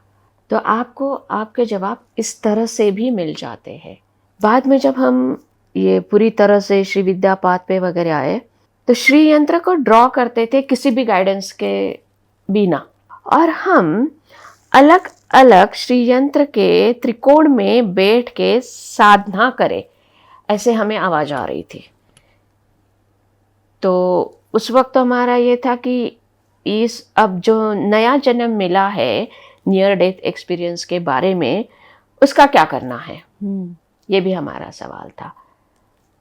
तो आपको आपके जवाब इस तरह से भी मिल जाते हैं। बाद में जब हम ये पूरी तरह से श्री विद्या पाठ पे वगैरह आए तो श्री यंत्र को ड्रॉ करते थे किसी भी गाइडेंस के बिना, और हम अलग अलग श्री यंत्र के त्रिकोण में बैठ के साधना करें, ऐसे हमें आवाज आ रही थी। तो उस वक्त हमारा ये था कि इस अब जो नया जन्म मिला है नियर डेथ एक्सपीरियंस के बारे में, उसका क्या करना है, ये भी हमारा सवाल था।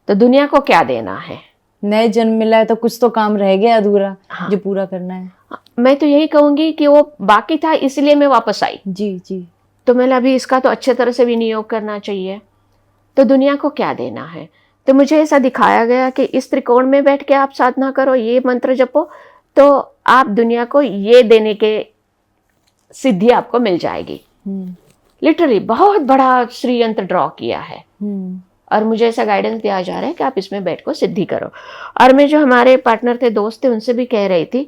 तो दुनिया को क्या देना है, नए जन्म मिला है तो कुछ तो काम रह गया अधूरा। हाँ। जो पूरा करना है। मैं तो यही कहूंगी कि वो बाकी था, इसलिए मैं वापस आई। जी जी। तो मैंने अभी इसका तो अच्छे तरह से विनियोग करना चाहिए। तो दुनिया को क्या देना है, तो मुझे ऐसा दिखाया गया कि इस त्रिकोण में बैठ के आप साधना करो, ये मंत्र जपो, तो आप दुनिया को ये देने के सिद्धि आपको मिल जाएगी। लिटरली बहुत बड़ा श्री यंत्र ड्रॉ किया है, और मुझे ऐसा गाइडेंस दिया जा रहा है कि आप इसमें बैठ को सिद्धि करो। और मैं जो हमारे पार्टनर थे, दोस्त थे, उनसे भी कह रही थी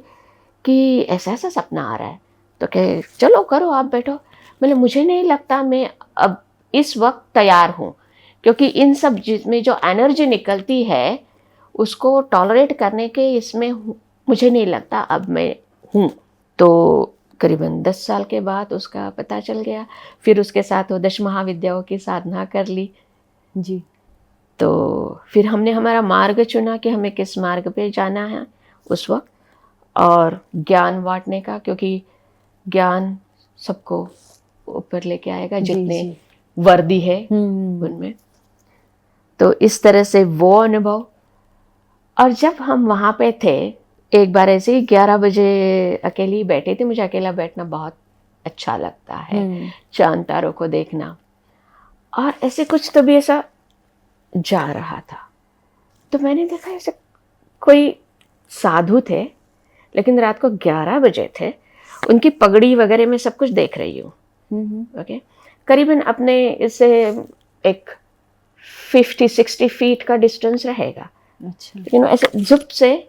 कि ऐसा ऐसा सपना आ रहा है, तो कहे चलो करो, आप बैठो। मतलब मुझे नहीं लगता मैं अब इस वक्त तैयार हूँ, क्योंकि इन सब जिसमें जो एनर्जी निकलती है उसको टॉलरेट करने के इसमें मुझे नहीं लगता अब मैं हूँ। तो करीबन 10 साल के बाद उसका पता चल गया। फिर उसके साथ वो 10 महाविद्याओं की साधना कर ली जी। तो फिर हमने हमारा मार्ग चुना कि हमें किस मार्ग पे जाना है उस वक्त, और ज्ञान बांटने का, क्योंकि ज्ञान सबको ऊपर लेके आएगा जितने वर्दी है उनमें। तो इस तरह से वो अनुभव। और जब हम वहाँ पे थे, एक बार ऐसे ही 11 बजे अकेली बैठे थे, मुझे अकेला बैठना बहुत अच्छा लगता है, चांद तारों को देखना, और ऐसे कुछ तो भी ऐसा जा रहा था। तो मैंने देखा ऐसे कोई साधु थे, लेकिन रात को 11 बजे थे, उनकी पगड़ी वगैरह में सब कुछ देख रही हूँ। ओके, करीबन अपने इससे एक 50-60 फीट का डिस्टेंस रहेगा। अच्छा। लेकिन ऐसे जुप से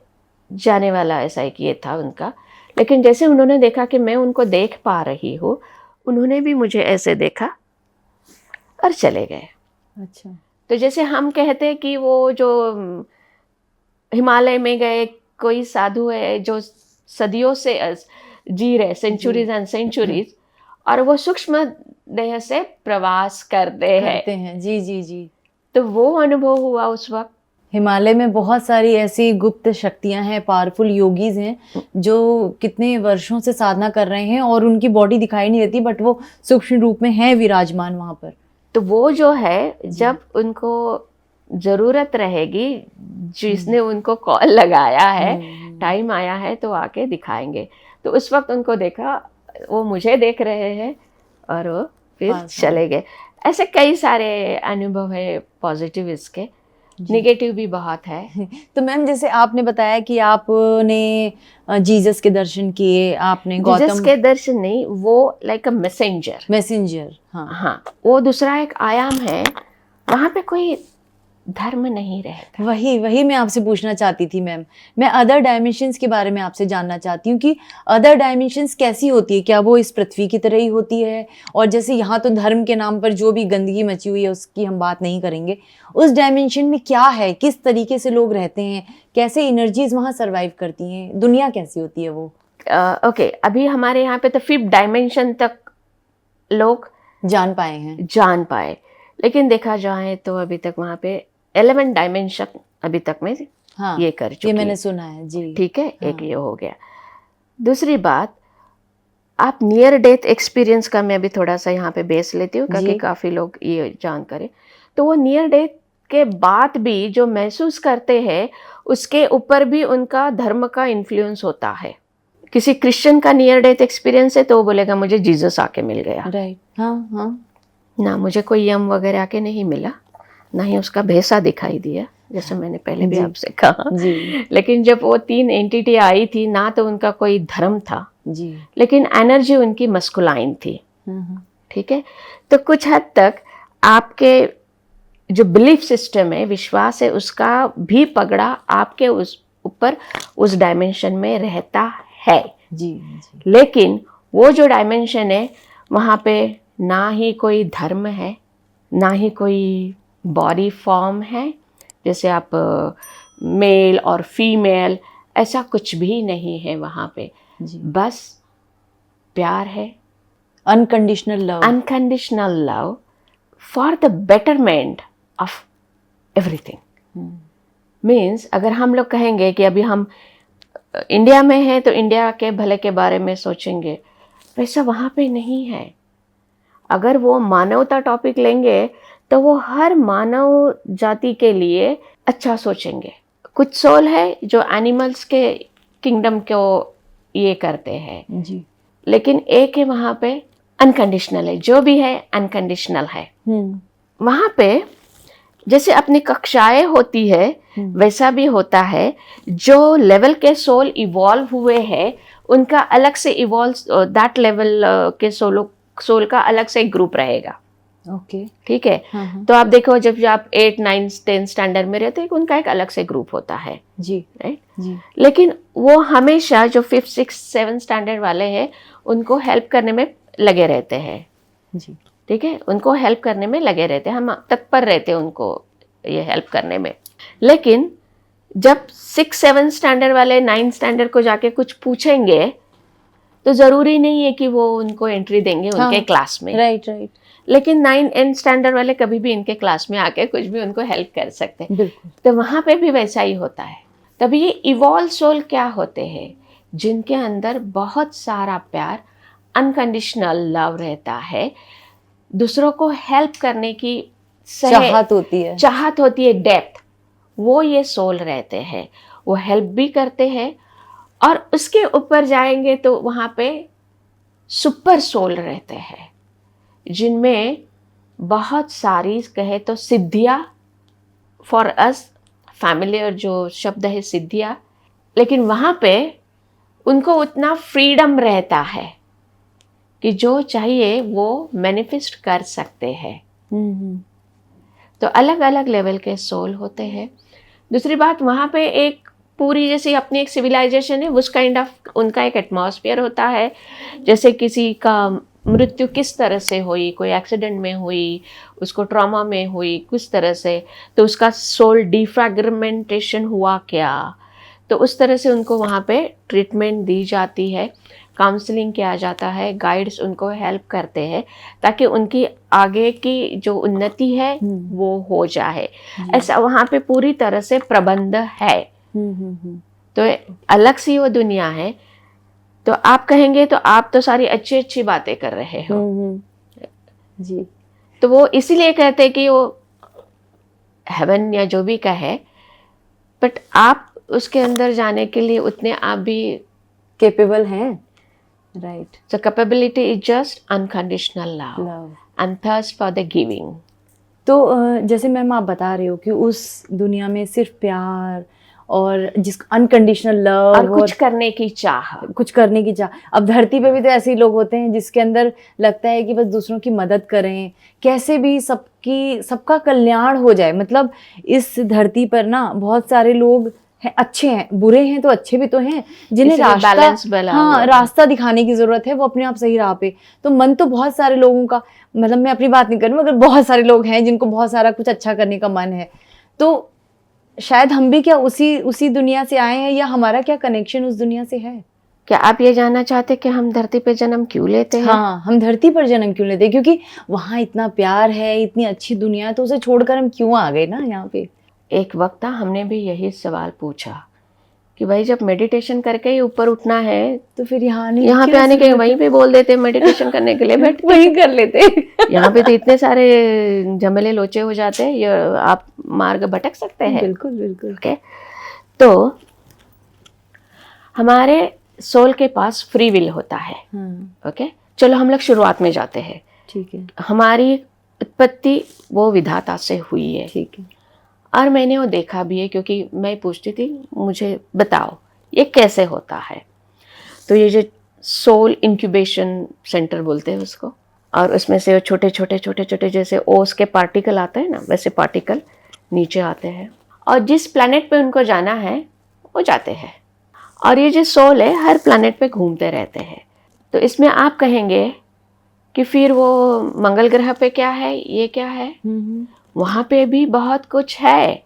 जाने वाला ऐसा एक ये था उनका। लेकिन जैसे उन्होंने देखा कि मैं उनको देख पा रही हूँ, उन्होंने भी मुझे ऐसे देखा और चले गए। अच्छा। तो जैसे हम कहते हैं कि वो जो हिमालय में गए कोई साधु है जो सदियों से जी रहे, सेंचुरीज एंड सेंचुरीज, और वो सूक्ष्म देह से प्रवास करते हैं। जी जी जी। तो वो अनुभव हुआ उस वक्त। हिमालय में बहुत सारी ऐसी गुप्त शक्तियां हैं, पावरफुल योगीज हैं जो कितने वर्षों से साधना कर रहे हैं और उनकी बॉडी दिखाई नहीं देती, बट वो सूक्ष्म रूप में है विराजमान वहां पर। तो वो जो है, जब उनको जरूरत रहेगी, जिसने उनको कॉल लगाया है, टाइम आया है, तो आके दिखाएंगे। तो उस वक्त उनको देखा, वो मुझे देख रहे हैं और वो फिर चले गए। ऐसे कई सारे अनुभव है पॉजिटिव, इसके नेगेटिव भी बहुत है। तो मैम, जैसे आपने बताया कि आपने जीसस के दर्शन किए, आपने गौतम, जीसस के दर्शन नहीं, वो लाइक अ मैसेंजर। हाँ, वो दूसरा एक आयाम है, वहाँ पे कोई धर्म नहीं रहता। वही मैं आपसे पूछना चाहती थी मैम। मैं अदर डायमेंशंस के बारे में आपसे जानना चाहती हूँ कि अदर डायमेंशंस कैसी होती है, क्या वो इस पृथ्वी की तरह ही होती है? और जैसे यहाँ तो धर्म के नाम पर जो भी गंदगी मची हुई है उसकी हम बात नहीं करेंगे, उस डायमेंशन में क्या है, किस तरीके से लोग रहते हैं, कैसे एनर्जीज वहाँ सर्वाइव करती हैं, दुनिया कैसी होती है वो? ओके, अभी हमारे यहाँ पे तो 5th डायमेंशन तक लोग जान पाए, लेकिन देखा जाए तो अभी तक वहाँ पे 11 डायमेंशन अभी तक में ये कर चुकी, ये मैंने सुना है जी। ठीक है, एक ये हो गया। दूसरी बात, आप नियर डेथ एक्सपीरियंस का मैं अभी थोड़ा सा यहाँ पे बेस लेती हूँ, ताकि काफ़ी लोग ये जान करें। तो वो नियर डेथ के बाद भी जो महसूस करते हैं उसके ऊपर भी उनका धर्म का इन्फ्लुएंस होता है। किसी क्रिश्चियन का नियर डेथ एक्सपीरियंस है तो वो बोलेगा मुझे जीसस आके मिल गया। राइट, हाँ हाँ। ना मुझे कोई यम वगैरह आके नहीं मिला, ना ही उसका भेसा दिखाई दिया, जैसे मैंने पहले भी जी, आपसे कहा जी लेकिन जब वो 3 एंटिटी आई थी, ना तो उनका कोई धर्म था, जी। लेकिन एनर्जी उनकी मस्कुलाइन थी। हाँ, ठीक है, तो कुछ हद तक आपके जो बिलीफ सिस्टम है, विश्वास है, उसका भी पगड़ा आपके उस ऊपर उस डायमेंशन में रहता है। जी जी। लेकिन वो जो डायमेंशन है वहाँ पे ना ही कोई धर्म है, ना ही कोई बॉडी फॉर्म है, जैसे आप मेल और फीमेल, ऐसा कुछ भी नहीं है वहाँ पे। जी। बस प्यार है, unconditional love. Unconditional love for the betterment of everything. Means अगर हम लोग कहेंगे कि अभी हम इंडिया में हैं तो इंडिया के भले के बारे में सोचेंगे, वैसा वहाँ पे नहीं है। अगर वो मानवता टॉपिक लेंगे तो वो हर मानव जाति के लिए अच्छा सोचेंगे। कुछ सोल है जो एनिमल्स के किंगडम को ये करते हैं जी। लेकिन एक है वहाँ पे अनकंडीशनल है, जो भी है अनकंडीशनल है। वहाँ पे जैसे अपनी कक्षाएं होती है वैसा भी होता है। जो लेवल के सोल इवॉल्व हुए हैं उनका अलग से इवॉल्व, दैट लेवल के सोल का अलग से ग्रुप रहेगा। ओके, ठीक है। हाँ। तो आप देखो जब आप 8, 9, 10 स्टैंडर्ड में रहते हैं उनका एक अलग से ग्रुप होता है। जी, राइट जी। लेकिन वो हमेशा जो 5, 6, 7 स्टैंडर्ड वाले हैं उनको हेल्प करने में लगे रहते हैं। जी। ठीक है, उनको हेल्प करने में लगे रहते हैं, हम तत्पर रहते हैं उनको ये हेल्प करने में। लेकिन जब 6, 7 स्टैंडर्ड वाले 9 स्टैंडर्ड को जाके कुछ पूछेंगे तो ज़रूरी नहीं है कि वो उनको एंट्री देंगे उनके क्लास में। Right right. लेकिन 9 एंड स्टैंडर्ड वाले कभी भी इनके क्लास में आके कुछ भी उनको हेल्प कर सकते हैं। बिल्कुल। तो वहाँ पे भी वैसा ही होता है। तभी ये इवॉल्व सोल क्या होते हैं, जिनके अंदर बहुत सारा प्यार, अनकंडीशनल लव रहता है, दूसरों को हेल्प करने की चाहत होती है, डेप्थ, वो ये सोल रहते हैं। वो हेल्प भी करते हैं और उसके ऊपर जाएंगे तो वहाँ पे सुपर सोल रहते हैं जिनमें बहुत सारी कहे तो सिद्धियाँ, फॉर अस फैमिलियर जो शब्द है सिद्धियाँ, लेकिन वहाँ पे उनको उतना फ्रीडम रहता है कि जो चाहिए वो मैनिफेस्ट कर सकते हैं। तो अलग अलग लेवल के सोल होते हैं। दूसरी बात, वहाँ पे एक पूरी जैसे अपनी एक सिविलाइजेशन है, उस काइंड ऑफ उनका एक एटमॉस्फेयर होता है। जैसे किसी का मृत्यु किस तरह से हुई, कोई एक्सीडेंट में हुई, उसको ट्रॉमा में हुई किस तरह से, तो उसका सोल डिफ्रैगमेंटेशन हुआ क्या, तो उस तरह से उनको वहाँ पे ट्रीटमेंट दी जाती है, काउंसलिंग किया जाता है, गाइड्स उनको हेल्प करते हैं ताकि उनकी आगे की जो उन्नति है वो हो जाए। ऐसा वहाँ पे पूरी तरह से प्रबंध है। तो अलग सी वो दुनिया है। तो आप कहेंगे तो आप तो सारी अच्छी अच्छी बातें कर रहे हो जी। तो वो इसीलिए कहते हैं कि वो हेवन या जो भी का है, बट आप उसके अंदर जाने के लिए उतने आप भी कैपेबल हैं। Right. So capability is just unconditional love and thirst for the giving. तो जैसे मैम आप बता रहे हो कि उस दुनिया में सिर्फ प्यार और जिस अनकंडीशनल लव और कुछ करने की चाह, अब धरती पे भी तो ऐसे ही लोग होते हैं जिसके अंदर लगता है कि बस दूसरों की मदद करें, कैसे भी सबका कल्याण हो जाए। मतलब इस धरती पर ना बहुत सारे लोग हैं, अच्छे हैं, बुरे हैं तो अच्छे भी तो हैं, जिन्हें रास्ता दिखाने की जरूरत है, वो अपने आप सही राह पे। तो मन तो बहुत सारे लोगों का, मतलब मैं अपनी बात नहीं कर रही हूँ, मगर बहुत सारे लोग हैं जिनको बहुत सारा कुछ अच्छा करने का मन है। तो शायद हम भी क्या उसी दुनिया से आए हैं, या हमारा क्या कनेक्शन उस दुनिया से है? क्या आप ये जानना चाहते कि हम धरती पे जन्म क्यों लेते हैं? हाँ, हम धरती पर जन्म क्यों लेते हैं? क्योंकि वहाँ इतना प्यार है, इतनी अच्छी दुनिया है, तो उसे छोड़कर हम क्यों आ गए ना यहाँ पे। एक वक्त हमने भी यही सवाल पूछा कि भाई जब मेडिटेशन करके ही ऊपर उठना है तो फिर यहाँ नहीं, यहाँ पे क्या आने के जरूरत वहीं पे बोल देते मेडिटेशन करने के लिए बैठ वहीं कर लेते। यहाँ पे तो इतने सारे झमेले लोचे हो जाते हैं, ये आप मार्ग भटक सकते हैं। बिल्कुल बिल्कुल। ओके, तो हमारे सोल के पास फ्री विल होता है। ओके, चलो हम लोग शुरुआत में जाते हैं। ठीक है। हमारी उत्पत्ति वो विधाता से हुई है। ठीक है। और मैंने वो देखा भी है, क्योंकि मैं पूछती थी मुझे बताओ ये कैसे होता है। तो ये जो सोल इंक्यूबेशन सेंटर बोलते हैं उसको, और उसमें से वो छोटे छोटे छोटे छोटे जैसे ओस के पार्टिकल आते हैं ना, वैसे पार्टिकल नीचे आते हैं और जिस प्लैनेट पे उनको जाना है वो जाते हैं। और ये जो सोल है हर प्लैनेट पे घूमते रहते हैं। तो इसमें आप कहेंगे कि फिर वो मंगल ग्रह पे क्या है, ये क्या है, वहाँ पे भी बहुत कुछ है,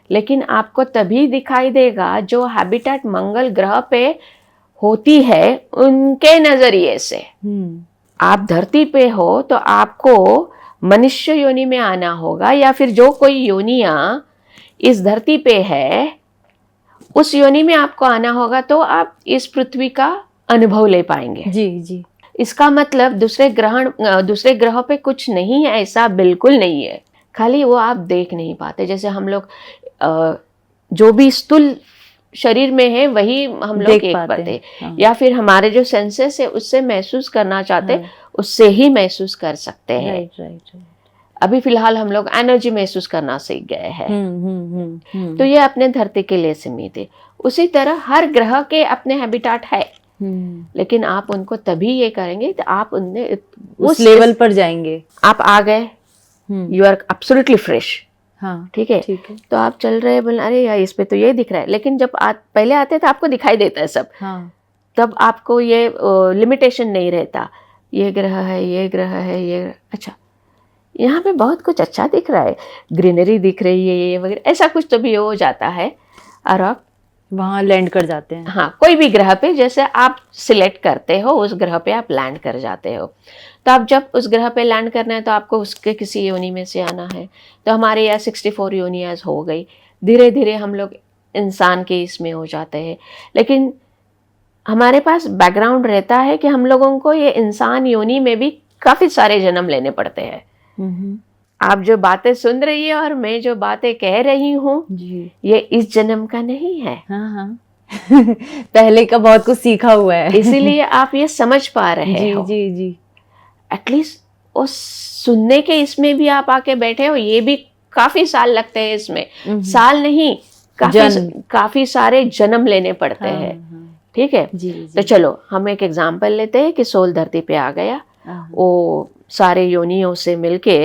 लेकिन आपको तभी दिखाई देगा जो हैबिटेट मंगल ग्रह पे होती है उनके नजरिए से। आप धरती पे हो तो आपको मनुष्य योनि में आना होगा, या फिर जो कोई योनियां इस धरती पे है उस योनि में आपको आना होगा, तो आप इस पृथ्वी का अनुभव ले पाएंगे। जी जी। इसका मतलब दूसरे ग्रह पे कुछ नहीं है, ऐसा बिल्कुल नहीं है। खाली वो आप देख नहीं पाते। जैसे हम लोग जो भी स्थूल शरीर में है वही हम लोग देख पाते, हाँ। या फिर हमारे जो सेंसेस है उससे महसूस करना चाहते, हाँ। उससे ही महसूस कर सकते हैं। राइट। अभी फिलहाल हम लोग एनर्जी महसूस करना सीख गए हैं। तो ये अपने धरती के लिए सीमित है। उसी तरह हर ग्रह के अपने हैबिटेट है, लेकिन आप उनको तभी ये करेंगे तो आप उनने उस लेवल पर जाएंगे। आप आ गए, यू आर एब्सोल्युटली फ्रेश। हाँ, ठीक है। तो आप चल रहे बोल अरे यार इस पे तो ये दिख रहा है, लेकिन जब पहले आते तो आपको दिखाई देता है सब। हाँ। तब आपको ये लिमिटेशन नहीं रहता, ये ग्रह है, ये ग्रह है, ये अच्छा यहाँ पे बहुत कुछ अच्छा दिख रहा है, ग्रीनरी दिख रही है, ये वगैरह ऐसा कुछ तो भी हो जाता है और आप वहाँ लैंड कर जाते हैं। हाँ, कोई भी ग्रह पे जैसे आप सिलेक्ट करते हो उस ग्रह पे आप लैंड कर जाते हो। तो आप जब उस ग्रह पे लैंड करना है तो आपको उसके किसी योनि में से आना है। तो हमारे यहाँ 64 योनियाज हो गई। धीरे धीरे हम लोग इंसान के इसमें हो जाते हैं, लेकिन हमारे पास बैकग्राउंड रहता है कि हम लोगों को ये इंसान योनि में भी काफ़ी सारे जन्म लेने पड़ते हैं। आप जो बातें सुन रही है और मैं जो बातें कह रही हूँ ये इस जन्म का नहीं है। हाँ। पहले का बहुत कुछ सीखा हुआ है, इसीलिए आप ये समझ पा रहे हो। जी। एटलीस्ट उस सुनने के इसमें भी आप आके बैठे हो, ये भी काफी साल लगते हैं इसमें। साल नहीं, काफी सारे जन्म लेने पड़ते हैं। ठीक है जी। तो चलो हम एक एग्जाम्पल लेते हैं कि सोल धरती पे आ गया, वो सारे योनियों से मिलके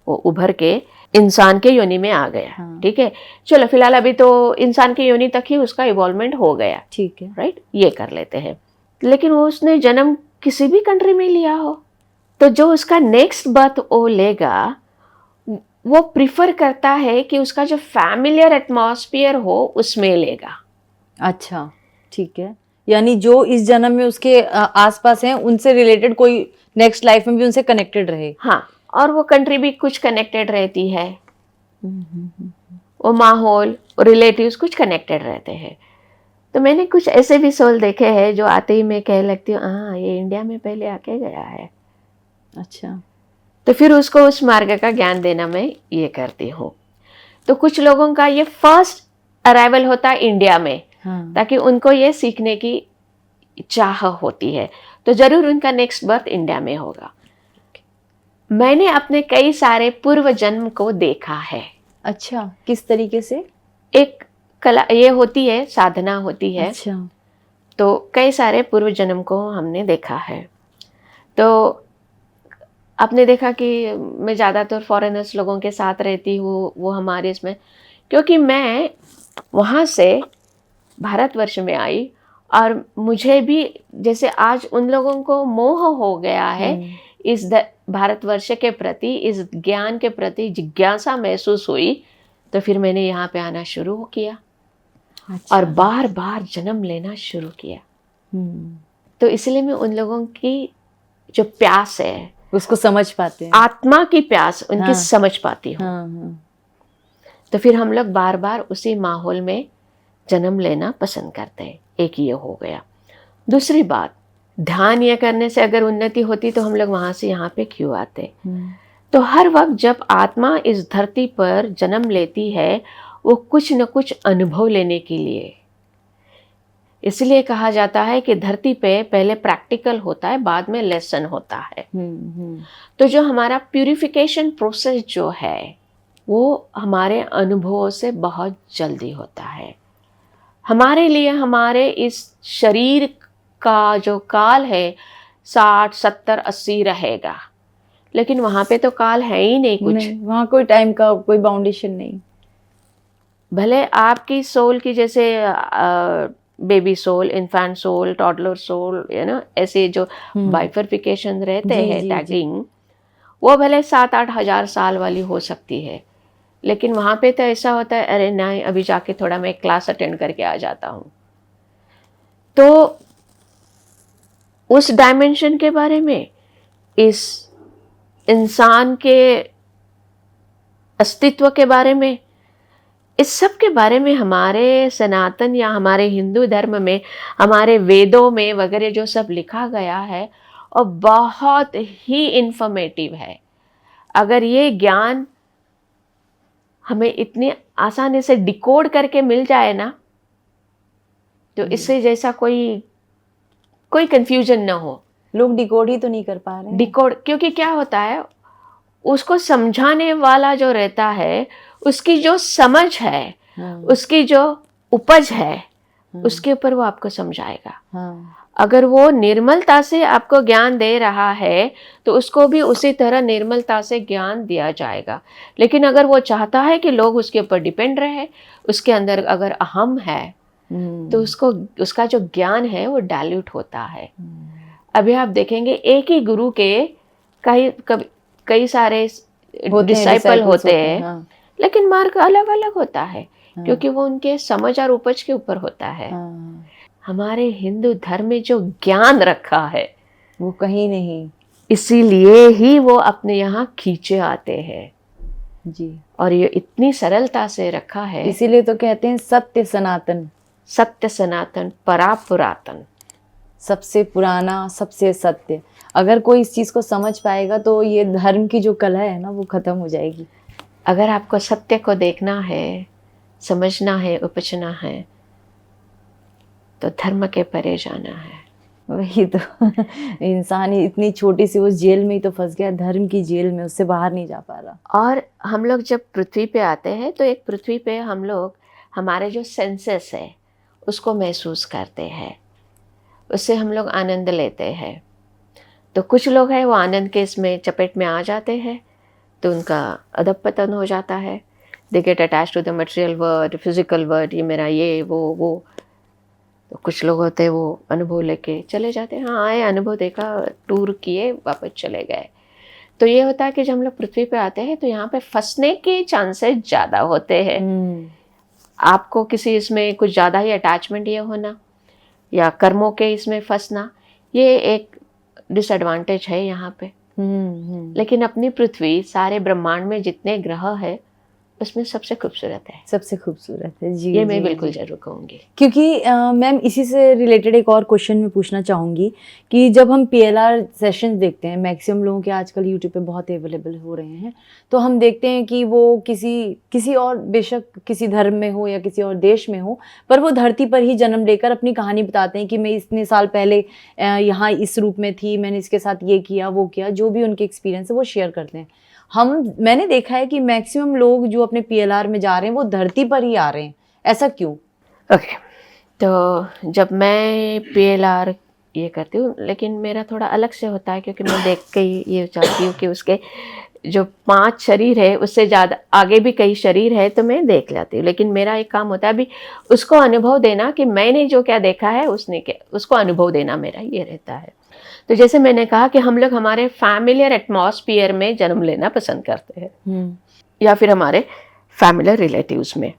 वो उभर के इंसान के योनि में आ गया। ठीक है, चलो फिलहाल अभी तो इंसान के योनि तक ही उसका इवॉल्वमेंट हो गया। ठीक है, राइट, ये कर लेते हैं। लेकिन वो उसने जन्म किसी भी कंट्री में लिया हो, तो जो उसका नेक्स्ट बर्थ वो लेगा वो प्रिफर करता है कि उसका जो फैमिलियर एटमॉस्फेयर हो उसमें लेगा। अच्छा, ठीक है। यानी जो इस जन्म में उसके आसपास हैं उनसे रिलेटेड कोई नेक्स्ट लाइफ में भी उनसे कनेक्टेड रहे। हाँ, और वो कंट्री भी कुछ कनेक्टेड रहती है, वो माहौल, रिलेटिव्स कुछ कनेक्टेड रहते हैं। तो मैंने कुछ ऐसे भी सोल देखे हैं जो आते ही मैं कह लगती हूँ हाँ ये इंडिया में पहले आके गया है। अच्छा, तो फिर उसको उस मार्ग का ज्ञान देना मैं ये करती हूँ। तो कुछ लोगों का ये फर्स्ट अराइवल होता है इंडिया में, हाँ। ताकि उनको ये सीखने की चाह होती है, तो जरूर उनका नेक्स्ट बर्थ इंडिया में होगा। मैंने अपने कई सारे पूर्व जन्म को देखा है। अच्छा, किस तरीके से? एक कला ये होती है, साधना होती है। अच्छा। तो कई सारे पूर्व जन्म को हमने देखा है। तो आपने देखा कि मैं ज़्यादातर फॉरेनर्स लोगों के साथ रहती हूँ, वो हमारे इसमें, क्योंकि मैं वहाँ से भारतवर्ष में आई और मुझे भी जैसे आज उन लोगों को मोह हो गया है इस भारतवर्ष के प्रति, इस ज्ञान के प्रति जिज्ञासा महसूस हुई, तो फिर मैंने यहाँ पे आना शुरू किया। अच्छा। और बार बार जन्म लेना शुरू किया। तो इसलिए मैं उन लोगों की जो प्यास है उसको समझ पाते हैं, आत्मा की प्यास उनकी, हाँ। समझ पाती हूँ। हाँ। तो फिर हम लोग बार बार उसी माहौल में जन्म लेना पसंद करते हैं। एक ये हो गया। दूसरी बात, ध्यान ये करने से अगर उन्नति होती तो हम लोग वहाँ से यहाँ पे क्यों आते। तो हर वक्त जब आत्मा इस धरती पर जन्म लेती है वो कुछ न कुछ अनुभव लेने के लिए, इसलिए कहा जाता है कि धरती पे पहले प्रैक्टिकल होता है, बाद में लेसन होता है। तो जो हमारा प्यूरिफिकेशन प्रोसेस जो है वो हमारे अनुभवों से बहुत जल्दी होता है। हमारे लिए हमारे इस शरीर का जो काल है 60, 70, 80 रहेगा, लेकिन वहाँ पे तो काल है ही नहीं कुछ। वहाँ कोई टाइम का कोई बाउंडेशन नहीं। भले आपकी सोल की जैसे baby soul, infant soul, toddler soul, ऐसे जो बाइफर्फिकेशन रहते हैं, टैगिंग, वो भले 7-8 हजार साल वाली हो सकती है, लेकिन वहाँ पे तो ऐसा होता है, अरे नहीं अभी जाके थोड़ा मैं क्लास अटेंड करके आ जाता हूँ। तो उस डायमेंशन के बारे में, इस इंसान के अस्तित्व के बारे में, इस सब के बारे में हमारे सनातन या हमारे हिंदू धर्म में, हमारे वेदों में वगैरह जो सब लिखा गया है और बहुत ही इंफॉर्मेटिव है। अगर ये ज्ञान हमें इतनी आसानी से डिकोड करके मिल जाए ना, तो इससे जैसा कोई कंफ्यूजन ना हो। लोग डिकोड ही तो नहीं कर पा रहे हैं। डिकोड, क्योंकि क्या होता है, उसको समझाने वाला जो रहता है, उसकी जो समझ है, उसकी जो उपज है, उसके ऊपर वो आपको समझाएगा। अगर वो निर्मलता से आपको ज्ञान दे रहा है तो उसको भी उसी तरह निर्मलता से ज्ञान दिया जाएगा। लेकिन अगर वो चाहता है कि लोग उसके ऊपर डिपेंड रहे, उसके अंदर अगर अहम है, तो उसका जो ज्ञान है वो डाइल्यूट होता है। अभी आप देखेंगे एक ही गुरु के कई सारे डिसाइपल होते हैं, लेकिन मार्ग अलग अलग होता है, क्योंकि वो उनके समझ और उपज के ऊपर होता है। हमारे हिंदू धर्म में जो ज्ञान रखा है वो कहीं नहीं, इसीलिए ही वो अपने यहाँ खींचे आते हैं जी। और ये इतनी सरलता से रखा है, इसीलिए तो कहते हैं सत्य सनातन। सत्य सनातन, परा पुरातन, सबसे पुराना, सबसे सत्य। अगर कोई इस चीज को समझ पाएगा तो ये धर्म की जो कला है ना वो खत्म हो जाएगी। अगर आपको सत्य को देखना है, समझना है, उपजना है, तो धर्म के परे जाना है। वही तो इंसान ही इतनी छोटी सी उस जेल में ही तो फंस गया, धर्म की जेल में, उससे बाहर नहीं जा पा रहा। और हम लोग जब पृथ्वी पे आते हैं तो एक पृथ्वी पे हम लोग हमारे जो सेंसेस है उसको महसूस करते हैं, उससे हम लोग आनंद लेते हैं। तो कुछ लोग हैं वो आनंद के इसमें चपेट में आ जाते हैं तो उनका अधपतन हो जाता है। They get attach to the material world, physical world, ये मेरा ये वो। तो कुछ लोग होते हैं वो अनुभव लेके चले जाते हैं, हाँ आए, अनुभव देखा, टूर किए, वापस चले गए। तो ये होता है कि जब हम लोग पृथ्वी पे आते हैं तो यहाँ पे फंसने के चांसेस ज़्यादा होते हैं। आपको किसी इसमें कुछ ज़्यादा ही अटैचमेंट ये होना या कर्मों के इसमें फंसना, ये एक डिसएडवांटेज है यहाँ पे। लेकिन अपनी पृथ्वी, सारे ब्रह्मांड में जितने ग्रह है उसमें सबसे खूबसूरत है, सबसे खूबसूरत है जी। ये मैं बिल्कुल जरूर कहूँगी। क्योंकि मैम इसी से रिलेटेड एक और क्वेश्चन मैं पूछना चाहूँगी कि जब हम PLR सेशंस देखते हैं, मैक्सिमम लोगों के आजकल यूट्यूब पे बहुत अवेलेबल हो रहे हैं, तो हम देखते हैं कि वो किसी और, बेशक किसी धर्म में हो या किसी और देश में हो, पर वो धरती पर ही जन्म लेकर अपनी कहानी बताते हैं कि मैं इतने साल पहले यहाँ इस रूप में थी, मैंने इसके साथ ये किया वो किया, जो भी उनके एक्सपीरियंस है वो शेयर करते हैं। मैंने देखा है कि मैक्सिमम लोग जो अपने PLR में जा रहे हैं वो धरती पर ही आ रहे हैं, ऐसा क्यों? ओके, तो जब मैं PLR ये करती हूँ, लेकिन मेरा थोड़ा अलग से होता है, क्योंकि मैं देख के ये चाहती हूँ कि उसके जो 5 शरीर है उससे ज़्यादा आगे भी कई शरीर है तो मैं देख लेती हूँ। लेकिन मेरा एक काम होता है अभी उसको अनुभव देना कि मैंने जो क्या देखा है उसने क्या, उसको अनुभव देना मेरा ये रहता है। तो जैसे मैंने कहा कि हम लोग हमारे फैमिलियर एटमॉस्फेयर में जन्म लेना पसंद करते हैं या फिर हमारे फैमिलियर रिलेटिव्स में।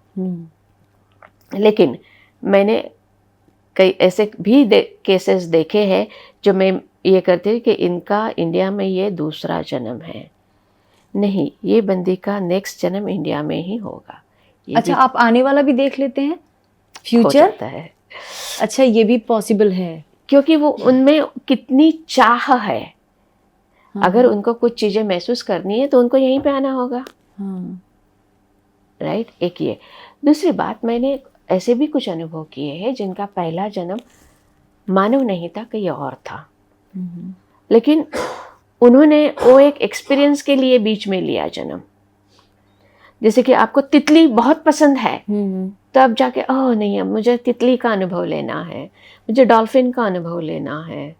लेकिन मैंने कई ऐसे भी केसेस देखे हैं जो मैं ये करती हूँ कि इनका इंडिया में ये दूसरा जन्म है, नहीं, ये बंदी का नेक्स्ट जन्म इंडिया में ही होगा। अच्छा, आप आने वाला भी देख लेते हैं? हो जाता है। अच्छा, ये भी पॉसिबल है। क्योंकि वो उनमें कितनी चाह है। हाँ, अगर उनको कुछ चीजें महसूस करनी है तो उनको यहीं पे आना होगा। हाँ, राइट, एक ये। दूसरी बात, मैंने ऐसे भी कुछ अनुभव किए हैं जिनका पहला जन्म मानव नहीं था, कहीं और था, लेकिन उन्होंने वो एक एक्सपीरियंस के लिए बीच में लिया जन्म। जैसे कि आपको तितली बहुत पसंद है, तो अब जाके ओह नहीं, अब मुझे तितली का अनुभव लेना है, मुझे डॉल्फिन का अनुभव लेना है,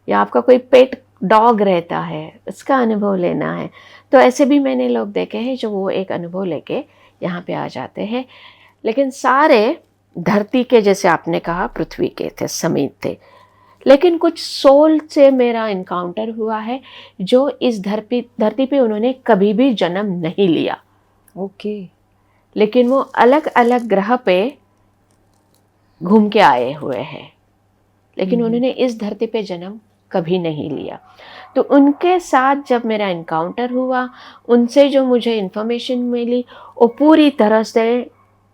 या आपका कोई पेट डॉग रहता है उसका अनुभव लेना है। तो ऐसे भी मैंने लोग देखे हैं जो वो एक अनुभव लेके यहाँ पे आ जाते हैं। लेकिन सारे धरती के, जैसे आपने कहा, पृथ्वी के थे, समीप थे। लेकिन कुछ सोल से मेरा इनकाउंटर हुआ है जो इस धरती पे उन्होंने कभी भी जन्म नहीं लिया। ओके। लेकिन वो अलग अलग ग्रह पे घूम के आए हुए हैं, लेकिन उन्होंने इस धरती पे जन्म कभी नहीं लिया। तो उनके साथ जब मेरा इनकाउंटर हुआ, उनसे जो मुझे इन्फॉर्मेशन मिली वो पूरी तरह से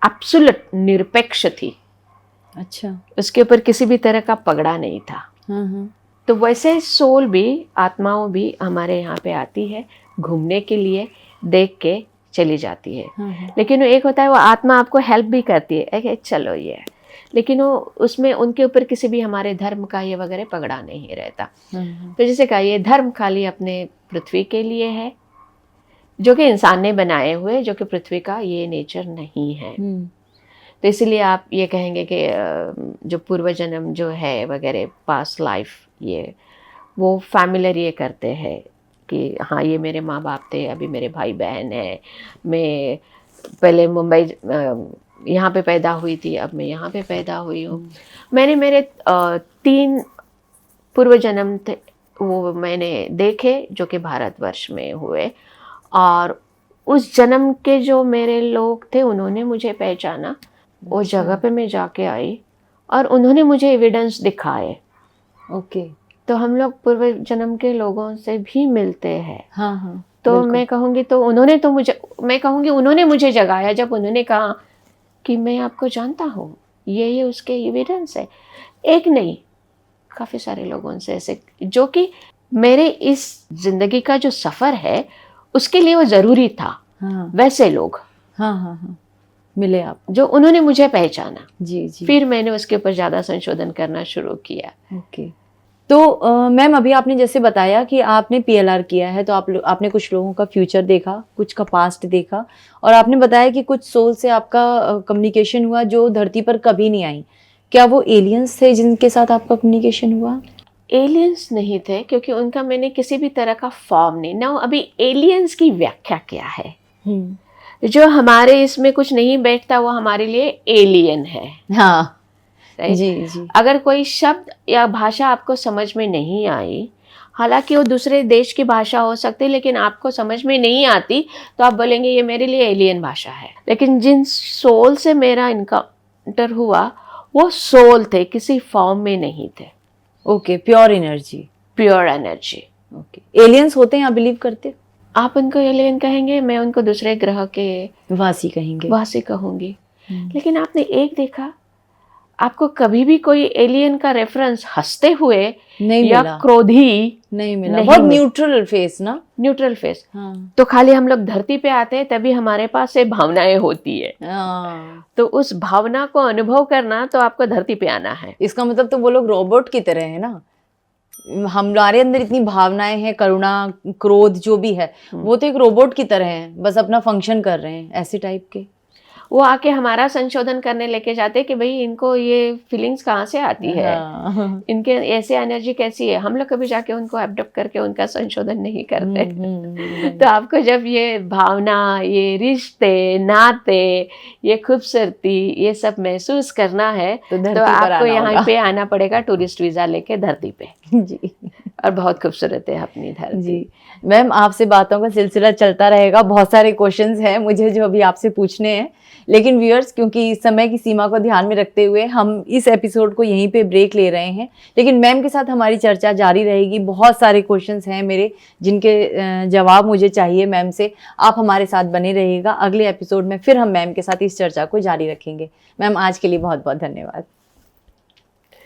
एब्सोल्यूट निरपेक्ष थी। अच्छा। उसके ऊपर किसी भी तरह का पगड़ा नहीं था। हाँ। तो वैसे सोल भी, आत्माओं भी हमारे यहाँ पे आती है घूमने के लिए, देख के चली जाती है। हाँ। लेकिन वो एक होता है, वो आत्मा आपको हेल्प भी करती है कि चलो ये है, लेकिन वो उसमें उनके ऊपर किसी भी हमारे धर्म का ये वगैरह पगड़ा नहीं रहता। तो जैसे कहा, ये धर्म खाली अपने पृथ्वी के लिए है, जो कि इंसान ने बनाए हुए, जो कि पृथ्वी का ये नेचर नहीं है। तो इसलिए आप ये कहेंगे कि जो पूर्व जन्म जो है वगैरह, पास्ट लाइफ, ये वो फैमिलियर ये करते हैं कि हाँ ये मेरे माँ बाप थे, अभी मेरे भाई बहन है, मैं पहले मुंबई यहाँ पे पैदा हुई थी, अब मैं यहाँ पे पैदा हुई हूँ। मैंने मेरे 3 पूर्व जन्म थे वो मैंने देखे जो कि भारतवर्ष में हुए, और उस जन्म के जो मेरे लोग थे उन्होंने मुझे पहचाना। वो जगह पे मैं जाके आई और उन्होंने मुझे एविडेंस दिखाए। ओके। तो हम लोग पूर्व जन्म के लोगों से भी मिलते हैं। हाँ। तो मैं कहूँगी तो उन्होंने तो मुझे, मैं कहूँगी उन्होंने मुझे जगाया जब उन्होंने कहा कि मैं आपको जानता हूँ, ये उसके एविडेंस है। एक नहीं, काफ़ी सारे लोगों से ऐसे, जो कि मेरे इस जिंदगी का जो सफ़र है उसके लिए वो ज़रूरी था। हाँ। वैसे लोग हाँ मिले आप, जो उन्होंने मुझे पहचाना। जी। फिर मैंने उसके ऊपर ज़्यादा संशोधन करना शुरू किया। ओके। तो मैम, अभी आपने जैसे बताया कि आपने PLR किया है, तो आपने कुछ लोगों का फ्यूचर देखा, कुछ का पास्ट देखा, और आपने बताया कि कुछ सोल से आपका कम्युनिकेशन हुआ जो धरती पर कभी नहीं आई। क्या वो एलियंस थे जिनके साथ आपका कम्युनिकेशन हुआ? एलियंस नहीं थे, क्योंकि उनका मैंने किसी भी तरह का फॉर्म नहीं ना। अभी एलियंस की व्याख्या क्या है? जो हमारे इसमें कुछ नहीं बैठता वो हमारे लिए एलियन है। हाँ, राइट जी। अगर कोई शब्द या भाषा आपको समझ में नहीं आई, हालांकि वो दूसरे देश की भाषा हो सकती है, लेकिन आपको समझ में नहीं आती, तो आप बोलेंगे ये मेरे लिए एलियन भाषा है। लेकिन जिन सोल से मेरा इनकाउंटर हुआ वो सोल थे, किसी फॉर्म में नहीं थे। Okay, pure energy. Pure energy. Okay. Aliens होते हैं, आप बिलीव करते? आप उनको एलियन कहेंगे, मैं उनको दूसरे ग्रह के वासी कहेंगे, वासी कहूंगी। लेकिन आपने एक देखा, आपको कभी भी कोई एलियन का रेफरेंस हंसते हुए नहीं या मिला, क्रोधी नहीं मिला। बहुत न्यूट्रल फेस ना, न्यूट्रल फेस। हाँ। तो खाली हम लोग धरती पे आते हैं तभी हमारे पास से भावनाएं होती है। तो उस भावना को अनुभव करना तो आपको धरती पे आना है। इसका मतलब तो वो लोग रोबोट की तरह है ना। हमारे अंदर इतनी भावनाएं हैं, करुणा, क्रोध जो भी है, वो तो एक रोबोट की तरह है, बस अपना फंक्शन कर रहे हैं, ऐसे टाइप के। वो आके हमारा संशोधन करने लेके जाते कि भाई इनको ये फीलिंग्स कहाँ से आती है, इनके ऐसे एनर्जी कैसी है। हम लोग कभी जाके उनको अडॉप्ट करके उनका संशोधन नहीं करते। तो आपको जब ये भावना, ये रिश्ते, नाते, ये खूबसूरती, ये सब महसूस करना है तो आपको यहाँ पे आना पड़ेगा टूरिस्ट वीजा लेके धरती पे। जी। और बहुत खूबसूरत है अपनी धरती। जी मैम, आपसे बातों का सिलसिला चलता रहेगा, बहुत सारे क्वेश्चंस हैं मुझे जो अभी आपसे पूछने हैं, लेकिन व्यूअर्स क्योंकि समय की सीमा को ध्यान में रखते हुए हम इस एपिसोड को यहीं पे ब्रेक ले रहे हैं, लेकिन मैम के साथ हमारी चर्चा जारी रहेगी। बहुत सारे क्वेश्चंस हैं मेरे जिनके जवाब मुझे चाहिए मैम से। आप हमारे साथ बने रहिएगा, अगले एपिसोड में फिर हम मैम के साथ इस चर्चा को जारी रखेंगे। मैम आज के लिए बहुत बहुत धन्यवाद।